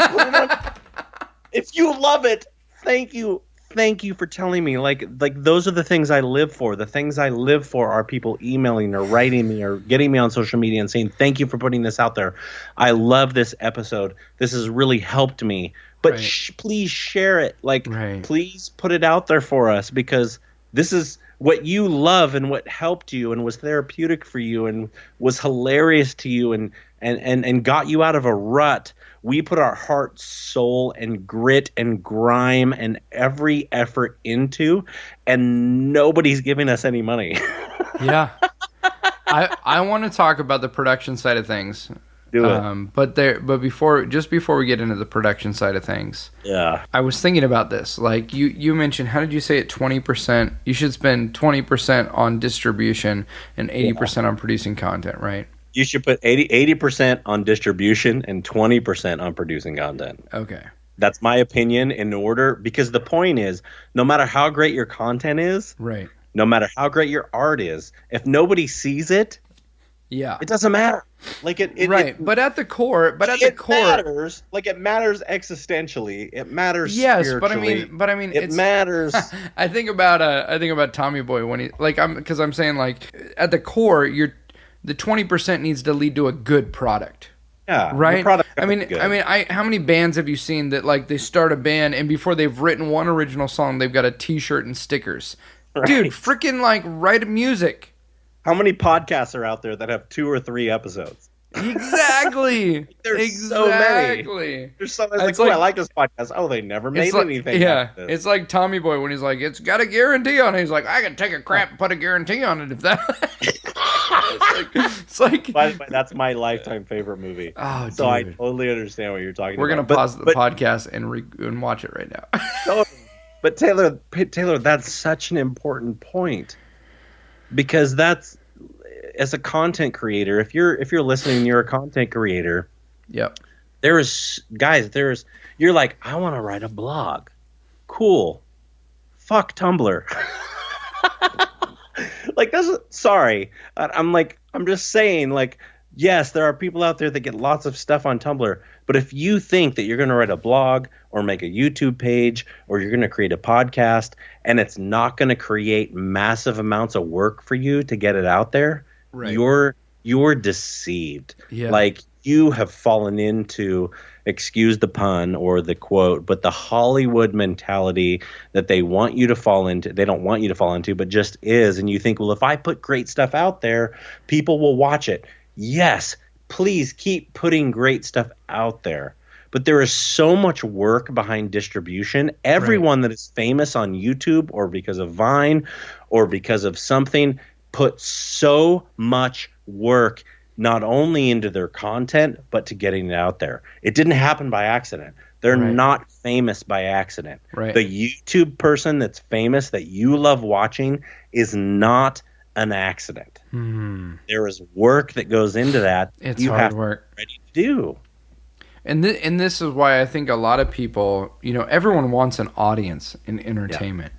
if you love it, thank you. Thank you for telling me. Like those are the things I live for. The things I live for are people emailing or writing me or getting me on social media and saying, thank you for putting this out there. I love this episode. This has really helped me. But please share it. Like, please put it out there for us, because this is what you love and what helped you and was therapeutic for you and was hilarious to you and got you out of a rut. We put our heart, soul, and grit and grime and every effort into, and nobody's giving us any money. Yeah. I want to talk about the production side of things. Do it. But before we get into the production side of things, I was thinking about this. Like you mentioned, how did you say it? 20%. You should spend 20% on distribution and 80% on producing content, right? You should put 80% on distribution and 20% on producing content. Okay. That's my opinion in order, because the point is, no matter how great your content is, right, no matter how great your art is, if nobody sees it, Yeah. It doesn't matter. Like but at the core, matters. Like it matters existentially. It matters. Yes, spiritually. but I mean, it matters. I think about Tommy Boy when he I'm saying like at the core, the 20% needs to lead to a good product. Yeah, right. How many bands have you seen that like they start a band and before they've written one original song, they've got a T-shirt and stickers. Right. Dude, freaking like write music. How many podcasts are out there that have 2 or 3 episodes? Exactly. There's so many. There's so many. Like, I like this podcast. Oh, they never made anything. Yeah, it's like Tommy Boy when he's like, it's got a guarantee on it. He's like, I can take a crap and put a guarantee on it if that. it's like. By the way, that's my lifetime favorite movie. Oh, so dude. I totally understand what you're talking about. We're gonna pause the podcast and watch it right now. But Taylor, that's such an important point. Because that's, as a content creator, if you're listening, you're a content creator. Yep. You're like, I want to write a blog. Cool. Fuck Tumblr. Like I'm just saying, like, yes, there are people out there that get lots of stuff on Tumblr, but if you think that you're going to write a blog or make a YouTube page or you're going to create a podcast and it's not going to create massive amounts of work for you to get it out there, right. You're deceived. Yeah. Like you have fallen into, excuse the pun or the quote, but the Hollywood mentality that they want you to fall into. They don't want you to fall into, but just is. And you think, well, if I put great stuff out there, people will watch it. Yes, please keep putting great stuff out there. But there is so much work behind distribution. Everyone that is famous on YouTube or because of Vine or because of something put so much work not only into their content, but to getting it out there. It didn't happen by accident. They're not famous by accident. Right. The YouTube person that's famous that you love watching is not an accident. There is work that goes into that. It's hard work. Ready to do. And this is why I think a lot of people, everyone wants an audience in entertainment.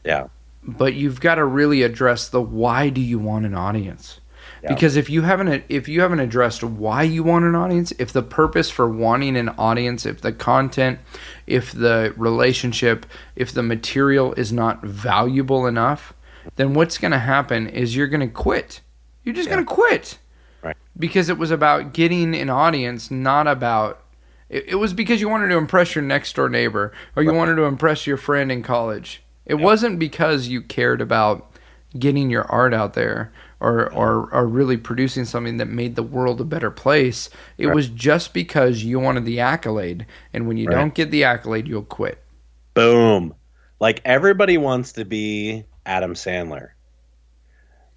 Yeah. But you've got to really address the why do you want an audience? Yeah. Because if you haven't addressed why you want an audience, if the purpose for wanting an audience, if the content, if the relationship, if the material is not valuable enough, then what's going to happen is you're going to quit. You're just going to quit. Right. Because it was about getting an audience, not about... It was because you wanted to impress your next door neighbor or you wanted to impress your friend in college. It wasn't because you cared about getting your art out there or really producing something that made the world a better place. It was just because you wanted the accolade. And when you don't get the accolade, you'll quit. Boom. Like everybody wants to be Adam Sandler.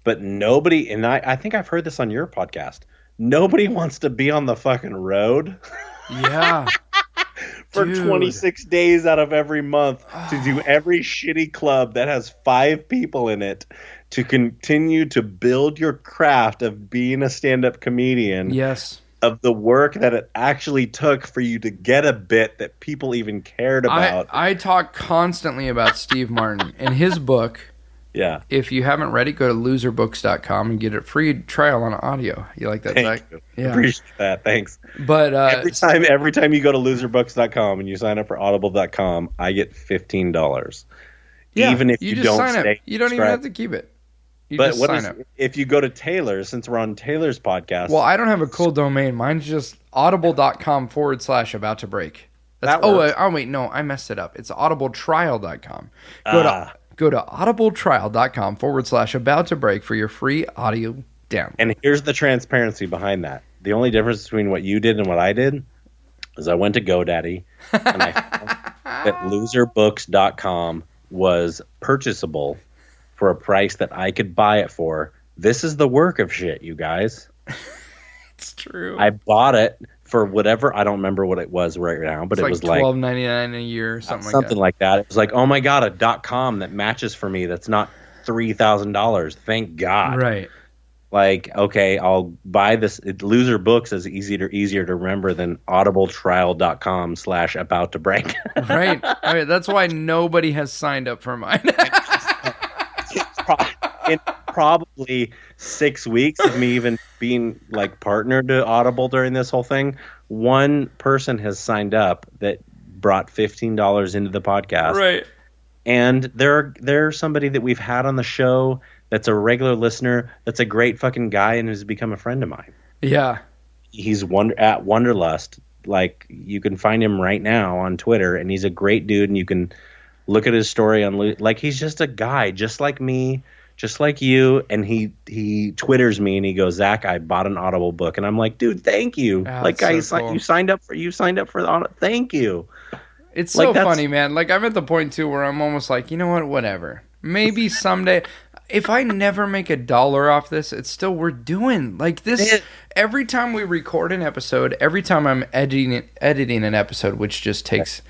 But nobody, and I think I've heard this on your podcast, nobody wants to be on the fucking road. Yeah. For 26 days out of every month to do every shitty club that has 5 people in it to continue to build your craft of being a stand-up comedian. Yes. Of the work that it actually took for you to get a bit that people even cared about. I talk constantly about Steve Martin and his book. Yeah. If you haven't read it, go to loserbooks.com and get a free trial on audio. You like that, Zach? Yeah. Appreciate that. Thanks. But every time you go to loserbooks.com and you sign up for audible.com, I get $15. Yeah, even if you just don't sign stay. Up. You don't even have to keep it. But what is, if you go to Taylor's, since we're on Taylor's podcast? Well, I don't have a cool domain. Mine's just audible.com/about to break. Wait, no, I messed it up. It's audibletrial.com. Go to audibletrial.com/about to break for your free audio download. And here's the transparency behind that. The only difference between what you did and what I did is I went to GoDaddy and I found that loserbooks.com was purchasable for a price that I could buy it for. This is the work of shit, you guys. It's true. I bought it for whatever, I don't remember what it was right now, but it was like $12.99 a year or something like that. It was like, oh my God, a .com that matches for me that's not $3,000. Thank God. Right. Like, okay, I'll buy this. Loser Books is easier to remember than audibletrial.com/about to break. Right. I mean, that's why nobody has signed up for mine. probably 6 weeks of me even being like partnered to Audible during this whole thing, one person has signed up that brought $15 into the podcast. Right. And there's somebody that we've had on the show that's a regular listener, that's a great fucking guy and who's become a friend of mine. Yeah. He's at Wonderlust. Like, you can find him right now on Twitter, and he's a great dude, and you can look at his story on, like, he's just a guy just like me, just like you, and he Twitters me and he goes, Zach, I bought an Audible book, and I'm like, dude, thank you. Like, so cool. you signed up for the Audible. Thank you. It's so funny, man. Like, I'm at the point too where I'm almost like, you know what, whatever. Maybe someday, if I never make $1 off this, it's still worth doing. Like this, every time we record an episode, every time I'm editing an episode, which just takes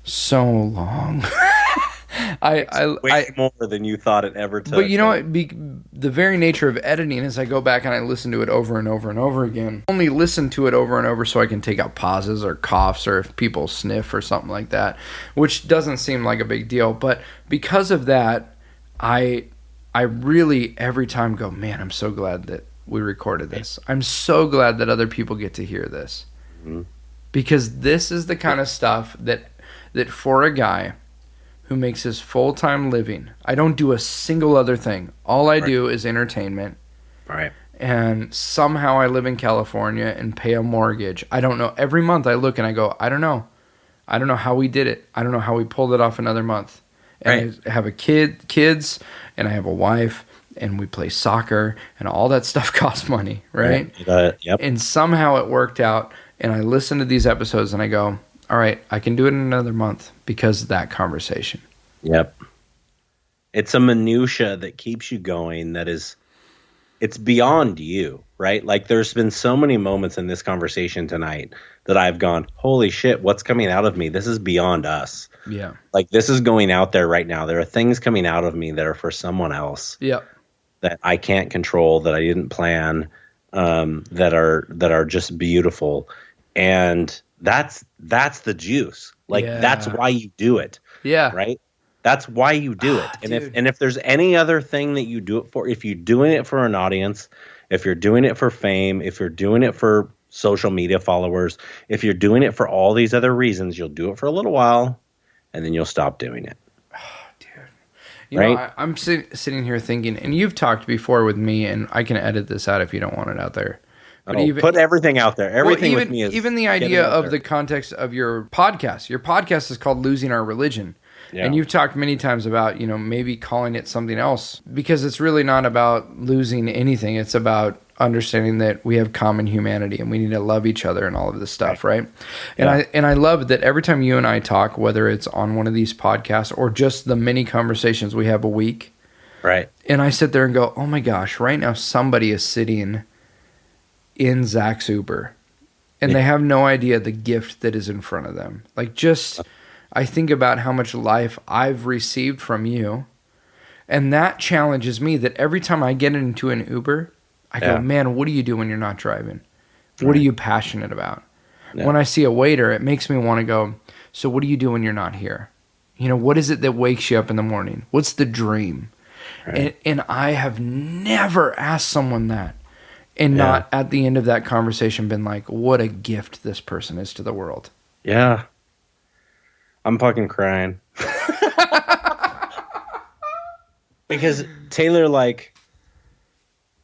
so long. Way more than you thought it ever took. But you know what? The very nature of editing is I go back and I listen to it over and over and over again. I only listen to it over and over so I can take out pauses or coughs or if people sniff or something like that, which doesn't seem like a big deal. But because of that, I really every time go, man, I'm so glad that we recorded this. I'm so glad that other people get to hear this. Mm-hmm. Because this is the kind of stuff that for a guy who makes his full-time living, I don't do a single other thing. All I do is entertainment. Right. And somehow I live in California and pay a mortgage. I don't know. Every month I look and I go, I don't know. I don't know how we did it. I don't know how we pulled it off another month. And I have kids, and I have a wife, and we play soccer, and all that stuff costs money, right? Yep. And somehow it worked out, and I listen to these episodes and I go, all right, I can do it in another month because of that conversation. Yep. It's a minutia that keeps you going it's beyond you, right? Like, there's been so many moments in this conversation tonight that I've gone, holy shit, what's coming out of me? This is beyond us. Yeah. Like, this is going out there right now. There are things coming out of me that are for someone else. Yep. That I can't control, that I didn't plan, that are just beautiful. And that's the juice. Like, that's why you do it. Yeah. Right? That's why you do it. And if there's any other thing that you do it for, if you're doing it for an audience, if you're doing it for fame, if you're doing it for social media followers, if you're doing it for all these other reasons, you'll do it for a little while and then you'll stop doing it. You know, I'm sitting here thinking, and you've talked before with me, and I can edit this out if you don't want it out there. But put everything out there. Everything with me is even the idea of the context of your podcast. Your podcast is called Losing Our Religion. Yeah. And you've talked many times about, maybe calling it something else, because it's really not about losing anything. It's about understanding that we have common humanity and we need to love each other and all of this stuff, right? And I love that every time you and I talk, whether it's on one of these podcasts or just the many conversations we have a week, right? And I sit there and go, oh my gosh, right now somebody is sitting in Zach's Uber and they have no idea the gift that is in front of them. Like, just I think about how much life I've received from you, and that challenges me that every time I get into an Uber, I go, man, what do you do when you're not driving? What are you passionate about? Yeah. When I see a waiter, it makes me want to go, so what do you do when you're not here? What is it that wakes you up in the morning? What's the dream? Right. And I have never asked someone that and not at the end of that conversation been like, what a gift this person is to the world. Yeah. I'm fucking crying. Because Taylor, like,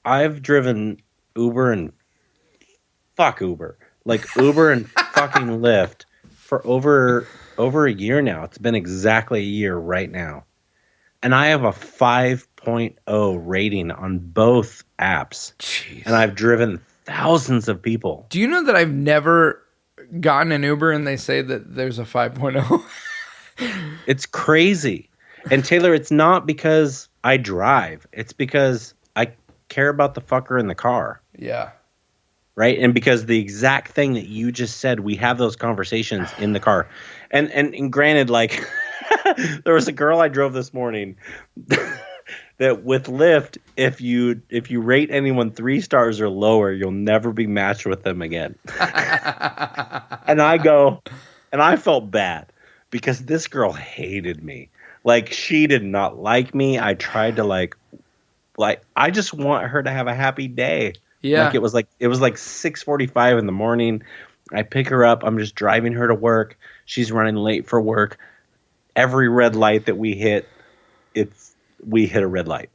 I've driven Uber and fuck Uber. Like, Uber and fucking Lyft for over a year now. It's been exactly a year right now. And I have a 5.0 rating on both apps. Jeez. And I've driven thousands of people. Do you know that I've never gotten an Uber and they say that there's a 5.0? It's crazy. And Taylor, it's not because I drive. It's because I care about the fucker in the car. Yeah. Right? And because the exact thing that you just said, we have those conversations in the car. And granted, like, there was a girl I drove this morning that with Lyft, if you rate anyone 3 stars or lower, you'll never be matched with them again. And I felt bad because this girl hated me. Like, she did not like me. I tried to, like, Like, I just want her to have a happy day. Yeah. Like it was like 6:45 in the morning. I pick her up. I'm just driving her to work. She's running late for work. Every red light that we hit, we hit a red light.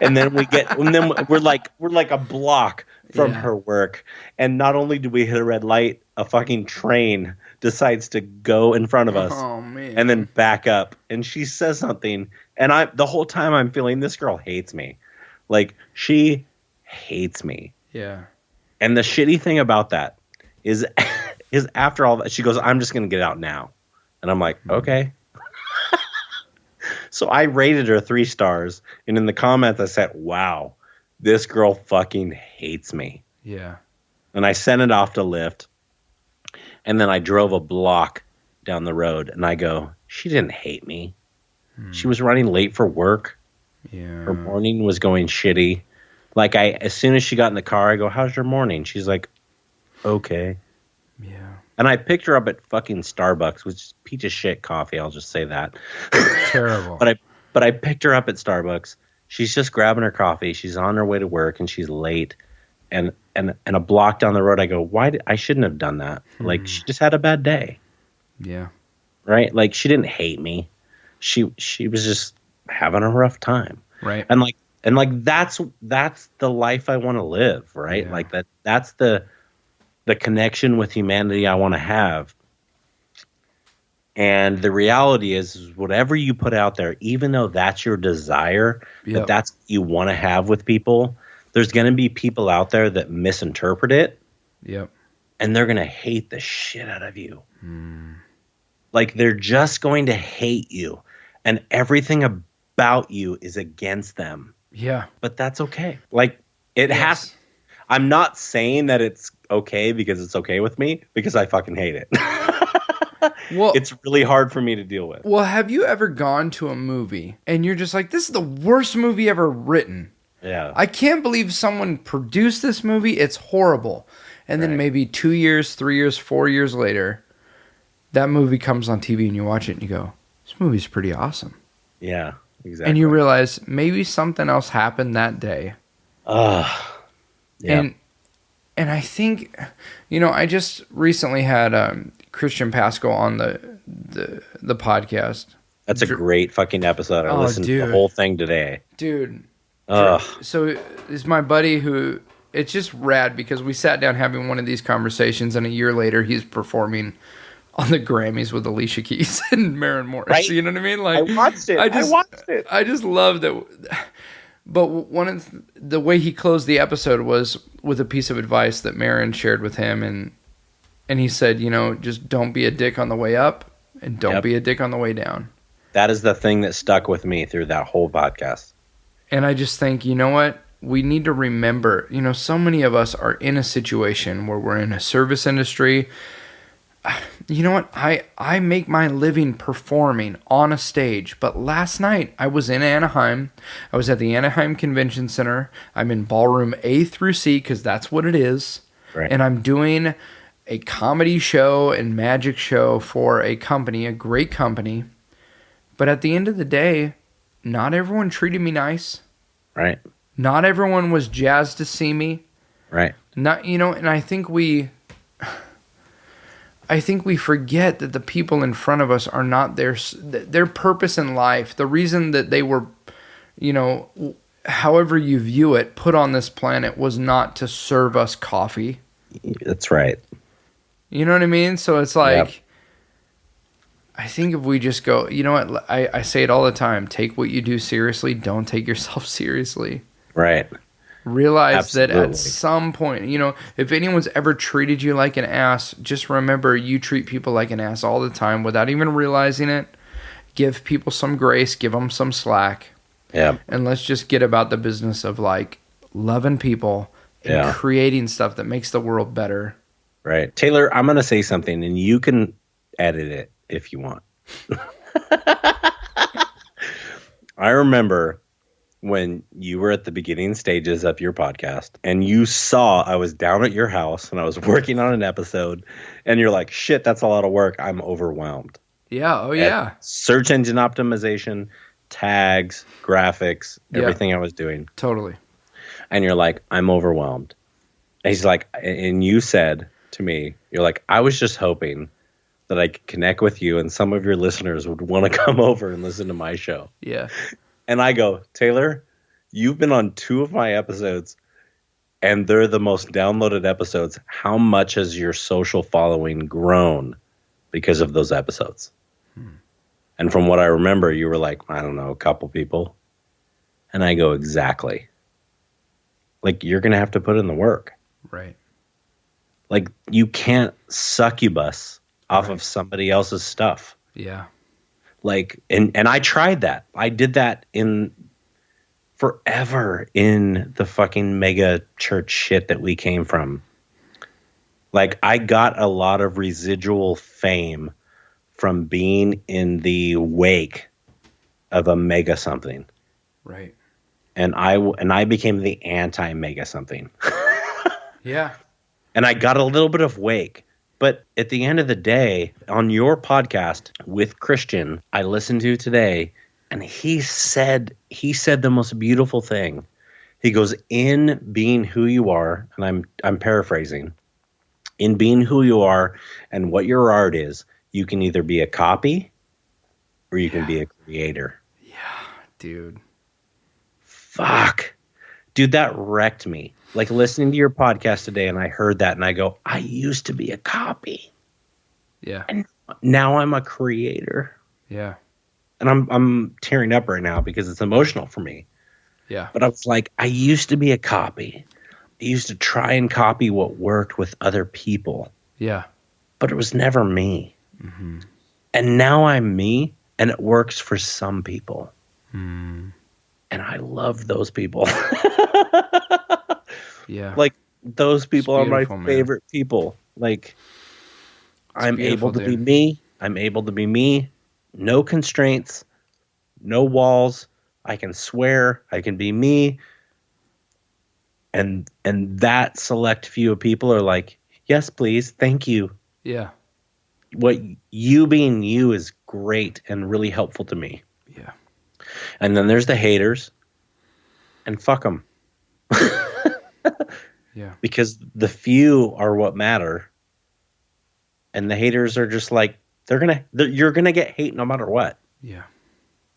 and then we're like a block from her work. And not only do we hit a red light, a fucking train decides to go in front of us and then back up. And she says something. And the whole time I'm feeling this girl hates me. Like, she hates me. Yeah. And the shitty thing about that is after all that, she goes, I'm just going to get out now. And I'm like, okay. So I rated her 3 stars. And in the comments, I said, wow, this girl fucking hates me. Yeah. And I sent it off to Lyft. And then I drove a block down the road. And I go, she didn't hate me. She was running late for work. Yeah. Her morning was going shitty. Like, as soon as she got in the car, I go, how's your morning? She's like, okay. Yeah. And I picked her up at fucking Starbucks, which is piece of shit coffee. I'll just say that. Terrible. But I picked her up at Starbucks. She's just grabbing her coffee. She's on her way to work and she's late. And a block down the road, I go, I shouldn't have done that. Like, she just had a bad day. Yeah. Right? Like, she didn't hate me. She was just having a rough time. Right. And that's the life I want to live, right? Yeah. Like that's the connection with humanity I want to have. And the reality is whatever you put out there, even though that's your desire, that's what you want to have with people, there's going to be people out there that misinterpret it. Yep. And they're going to hate the shit out of you. Like, they're just going to hate you. And everything about you is against them. Yeah. But that's okay. Like, it has. I'm not saying that it's okay because it's okay with me, because I fucking hate it. Well, it's really hard for me to deal with. Well, have you ever gone to a movie and you're just like, this is the worst movie ever written? Yeah. I can't believe someone produced this movie. It's horrible. And then maybe 2 years, 3 years, 4 years later, that movie comes on TV and you watch it and you go, this movie's pretty awesome. Yeah, exactly. And you realize maybe something else happened that day. Yeah. And I think, I just recently had Christian Pascal on the podcast. That's a great fucking episode. I listened to the whole thing today. Dude. So it's my buddy who, it's just rad because we sat down having one of these conversations and a year later he's performing on the Grammys with Alicia Keys and Maren Morris. Right? You know what I mean? Like, I watched it. I just love that. But one of the way he closed the episode was with a piece of advice that Maren shared with him. And he said, just don't be a dick on the way up and don't be a dick on the way down. That is the thing that stuck with me through that whole podcast. And I just think, you know what? We need to remember, so many of us are in a situation where we're in a service industry. You know what? I make my living performing on a stage. But last night I was in Anaheim. I was at the Anaheim Convention Center. I'm in ballroom A through C because that's what it is. Right. And I'm doing a comedy show and magic show for a company, a great company. But at the end of the day, not everyone treated me nice. Right. Not everyone was jazzed to see me. Right. Not, and I think we forget that the people in front of us are not their purpose in life. The reason that they were, however you view it, put on this planet was not to serve us coffee. That's right. You know what I mean? So it's like, I think if we just go, you know what? I say it all the time. Take what you do seriously. Don't take yourself seriously. Right. Realize that at some point, if anyone's ever treated you like an ass, just remember you treat people like an ass all the time without even realizing it. Give people some grace, give them some slack. Yeah. And let's just get about the business of like loving people and creating stuff that makes the world better. Right. Taylor, I'm going to say something and you can edit it if you want. I remember when you were at the beginning stages of your podcast and you saw I was down at your house and I was working on an episode and you're like, shit, that's a lot of work. I'm overwhelmed. Yeah. Oh, yeah. Search engine optimization, tags, graphics, everything I was doing. Totally. And you're like, I'm overwhelmed. And he's like, and you said to me, you're like, I was just hoping that I could connect with you and some of your listeners would want to come over and listen to my show. Yeah. And I go, Taylor, you've been on 2 of my episodes and they're the most downloaded episodes. How much has your social following grown because of those episodes? And from what I remember, you were like, I don't know, a couple people. And I go, exactly. Like, you're going to have to put in the work. Right. Like, you can't succubus off of somebody else's stuff. Yeah. Like, and I tried that. I did that in forever in the fucking mega church shit that we came from. Like, I got a lot of residual fame from being in the wake of a mega something. Right. And I became the anti-mega something. Yeah. And I got a little bit of wake. But at the end of the day, on your podcast with Christian, I listened to today, and he said the most beautiful thing. He goes, in being who you are, and I'm paraphrasing, in being who you are and what your art is, you can either be a copy or you can be a creator. Yeah, dude. Fuck. Dude, that wrecked me. Like, listening to your podcast today, and I heard that, and I go, I used to be a copy. Yeah. And now I'm a creator. Yeah. And I'm tearing up right now because it's emotional for me. Yeah. But I was like, I used to be a copy. I used to try and copy what worked with other people. Yeah. But it was never me. Mm-hmm. And now I'm me, and it works for some people. Mm. And I love those people. Yeah. Like, those people are my man. favorite people. Like, I'm able to be dude. me. I'm able to be me. No constraints. No walls. I can swear. I can be me. And that select few of people are like, yes, please. Thank you. Yeah. What you being you is great and really helpful to me. Yeah. And then there's the haters. And fuck them. Yeah. Because the few are what matter. And the haters are just like, you're going to get hate no matter what. Yeah.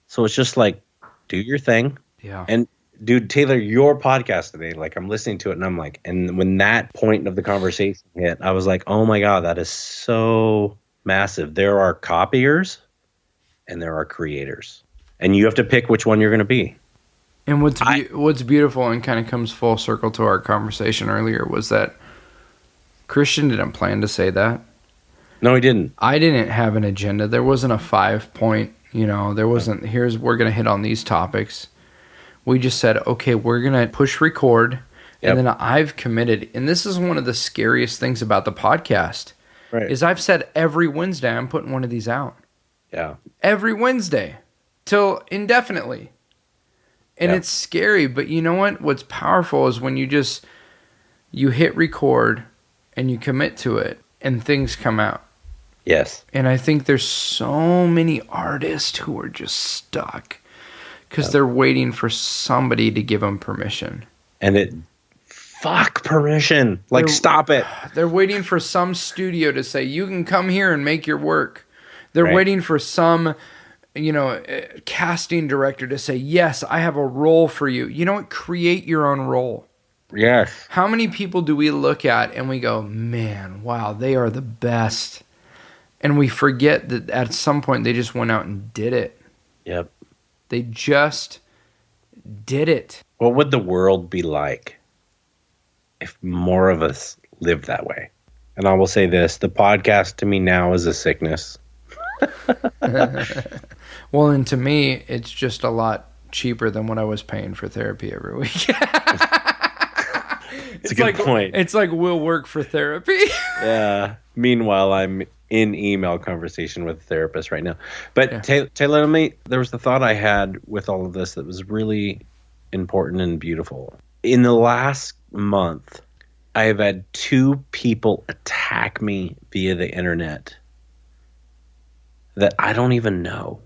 So it's just like, do your thing. Yeah. And dude, Taylor, your podcast today, like, I'm listening to it and I'm like, and when that point of the conversation hit, I was like, oh my God, that is so massive. There are copiers and there are creators. And you have to pick which one you're going to be. And what's beautiful and kind of comes full circle to our conversation earlier was that Christian didn't plan to say that. No, he didn't. I didn't have an agenda. There wasn't a 5-point, there wasn't, we're going to hit on these topics. We just said, okay, we're going to push record. Yep. And then I've committed. And this is one of the scariest things about the podcast. Right. Is I've said every Wednesday I'm putting one of these out. Yeah. Every Wednesday. Till indefinitely. And it's scary, but you know what? What's powerful is when you hit record and you commit to it and things come out. Yes. And I think there's so many artists who are just stuck because they're waiting for somebody to give them permission. And fuck permission. Like, stop it. They're waiting for some studio to say, you can come here and make your work. They're waiting for some casting director to say, yes, I have a role for you. You know what? Create your own role. Yes. How many people do we look at and we go, man, wow, they are the best. And we forget that at some point they just went out and did it. Yep. They just did it. What would the world be like if more of us lived that way? And I will say this, the podcast to me now is a sickness. Well, and to me, it's just a lot cheaper than what I was paying for therapy every week. It's a good point. It's like we'll work for therapy. Yeah. Meanwhile, I'm in email conversation with a therapist right now. But Taylor, there was the thought I had with all of this that was really important and beautiful. In the last month, I have had 2 people attack me via the internet that I don't even know.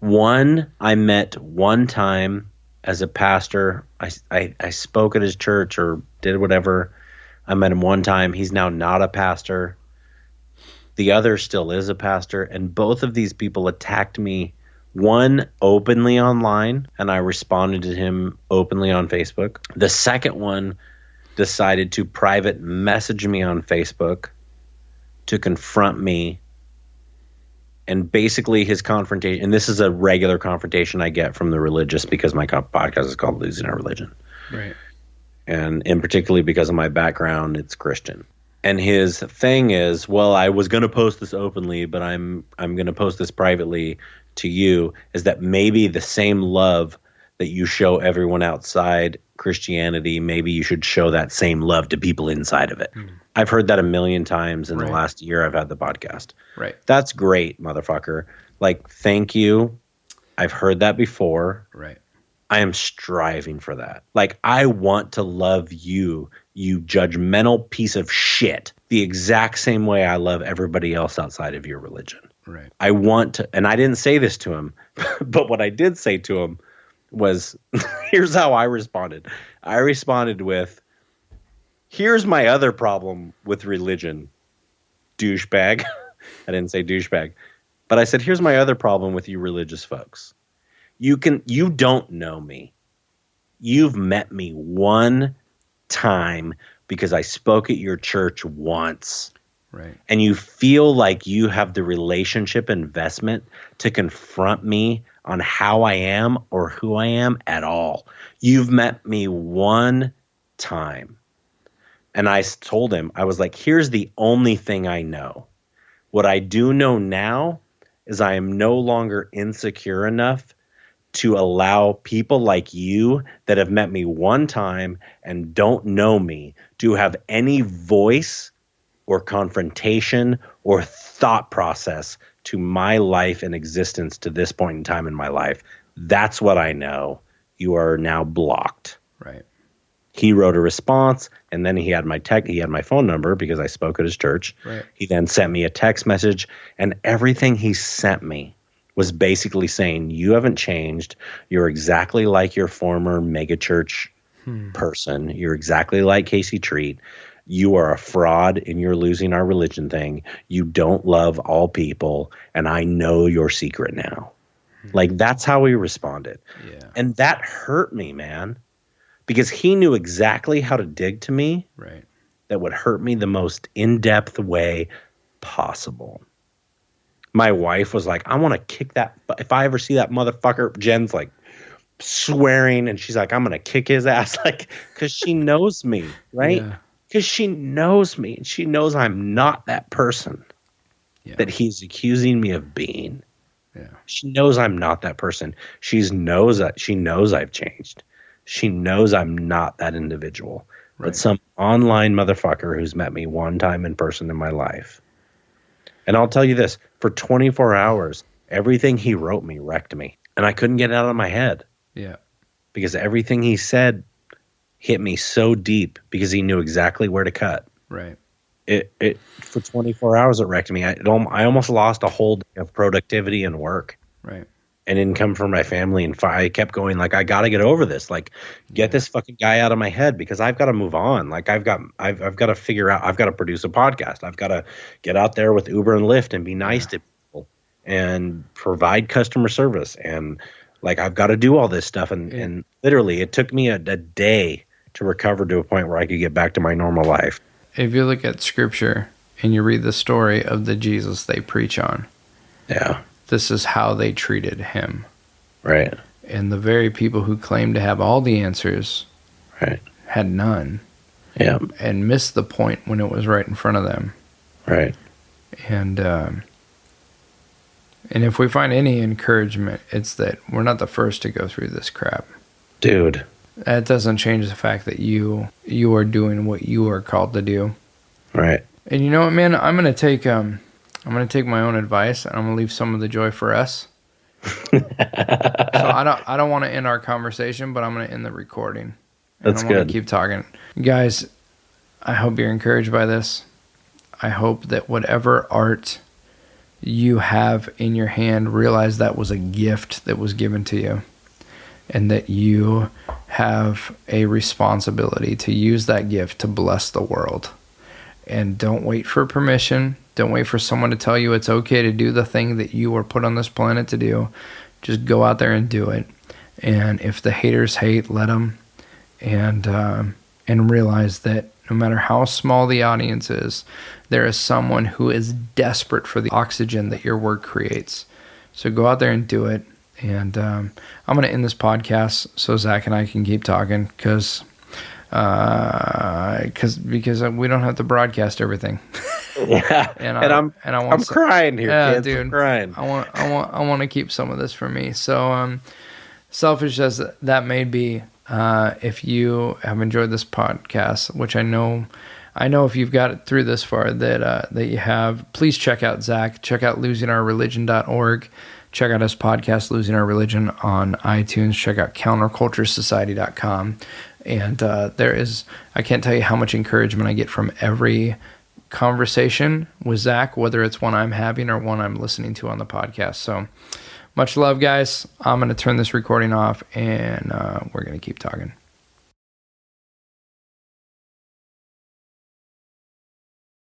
One I met one time as a pastor. I spoke at his church or did whatever. I met him one time. He's now not a pastor. The other still is a pastor. And both of these people attacked me, one openly online, and I responded to him openly on Facebook. The second one decided to private message me on Facebook to confront me. And basically his confrontation, and this is a regular confrontation I get from the religious because my podcast is called Losing Our Religion. Right. And in particularly because of my background, it's Christian. And his thing is, well, I was going to post this openly, but I'm going to post this privately to you, is that maybe the same love that you show everyone outside Christianity, maybe you should show that same love to people inside of it. I've heard that a million times in the last year I've had the podcast. Right. That's great, motherfucker. Like, thank you. I've heard that before. Right. I am striving for that. Like, I want to love you, you judgmental piece of shit, the exact same way I love everybody else outside of your religion. Right. I want to, and I didn't say this to him, but what I did say to him was, here's how I responded. I responded with, here's my other problem with religion, douchebag. I didn't say douchebag, but I said, here's my other problem with you religious folks. You don't know me. You've met me one time because I spoke at your church once. Right. And you feel like you have the relationship investment to confront me on how I am or who I am at all. You've met me one time. And I told him, I was like, here's the only thing I know. What I do know now is I am no longer insecure enough to allow people like you that have met me one time and don't know me to have any voice or confrontation or thought process to my life and existence to this point in time in my life. That's what I know. You are now blocked. Right. He wrote a response, and then he had my phone number because I spoke at his church. Right. He then sent me a text message, and everything he sent me was basically saying, you haven't changed. You're exactly like your former megachurch person. You're exactly like Casey Treat. You are a fraud and you're losing our religion thing. You don't love all people, and I know your secret now. Like, that's how he responded. Yeah. And that hurt me, man, because he knew exactly how to dig to me. Right. That would hurt me the most in-depth way possible. My wife was like, I want to kick that. If I ever see that motherfucker, Jen's like swearing, and she's like, I'm going to kick his ass. Like, because she knows me, right? Because she knows me. And she knows I'm not that person that he's accusing me of being. Yeah. She knows I'm not that person. She knows I've changed. She knows I'm not that individual. Right. But some online motherfucker who's met me one time in person in my life. And I'll tell you this, for 24 hours, everything he wrote me wrecked me. And I couldn't get it out of my head. Yeah. Because everything he said hit me so deep because he knew exactly where to cut. Right. It for 24 hours, it wrecked me. I almost lost a whole day of productivity and work. Right. And income for my family. And I kept going, like, I got to get over this. Like, get this fucking guy out of my head because I've got to move on. Like, I've got to figure out, I've got to produce a podcast. I've got to get out there with Uber and Lyft and be nice to people and provide customer service. And like, I've got to do all this stuff. And literally, it took me a day to recover to a point where I could get back to my normal life. If you look at scripture and you read the story of the Jesus they preach on. Yeah. This is how they treated him. Right. And the very people who claimed to have all the answers had none. Yeah. And missed the point when it was right in front of them. Right. And if we find any encouragement, it's that we're not the first to go through this crap. Dude. That doesn't change the fact that you are doing what you are called to do. Right. And you know what, man? I'm gonna take my own advice, and I'm gonna leave some of the joy for us. So I don't want to end our conversation, but I'm gonna end the recording. That's good. I want to keep talking, guys. I hope you're encouraged by this. I hope that whatever art you have in your hand, realize that was a gift that was given to you, and that you have a responsibility to use that gift to bless the world. And don't wait for permission. Don't wait for someone to tell you it's okay to do the thing that you were put on this planet to do. Just go out there and do it. And if the haters hate, let them. And realize that no matter how small the audience is, there is someone who is desperate for the oxygen that your work creates. So go out there and do it. And I'm going to end this podcast so Zach and I can keep talking because we don't have to broadcast everything. Yeah, and I'm crying here, kids. Dude, I'm crying. I want to keep some of this for me. So selfish as that may be, if you have enjoyed this podcast, which I know if you've got it through this far that you have, please check out Zach. Check out losingourreligion.org. Check out his podcast, Losing Our Religion, on iTunes. Check out counterculturesociety.com. And I can't tell you how much encouragement I get from every conversation with Zach, whether it's one I'm having or one I'm listening to on the podcast. So much love, guys. I'm going to turn this recording off, and we're going to keep talking.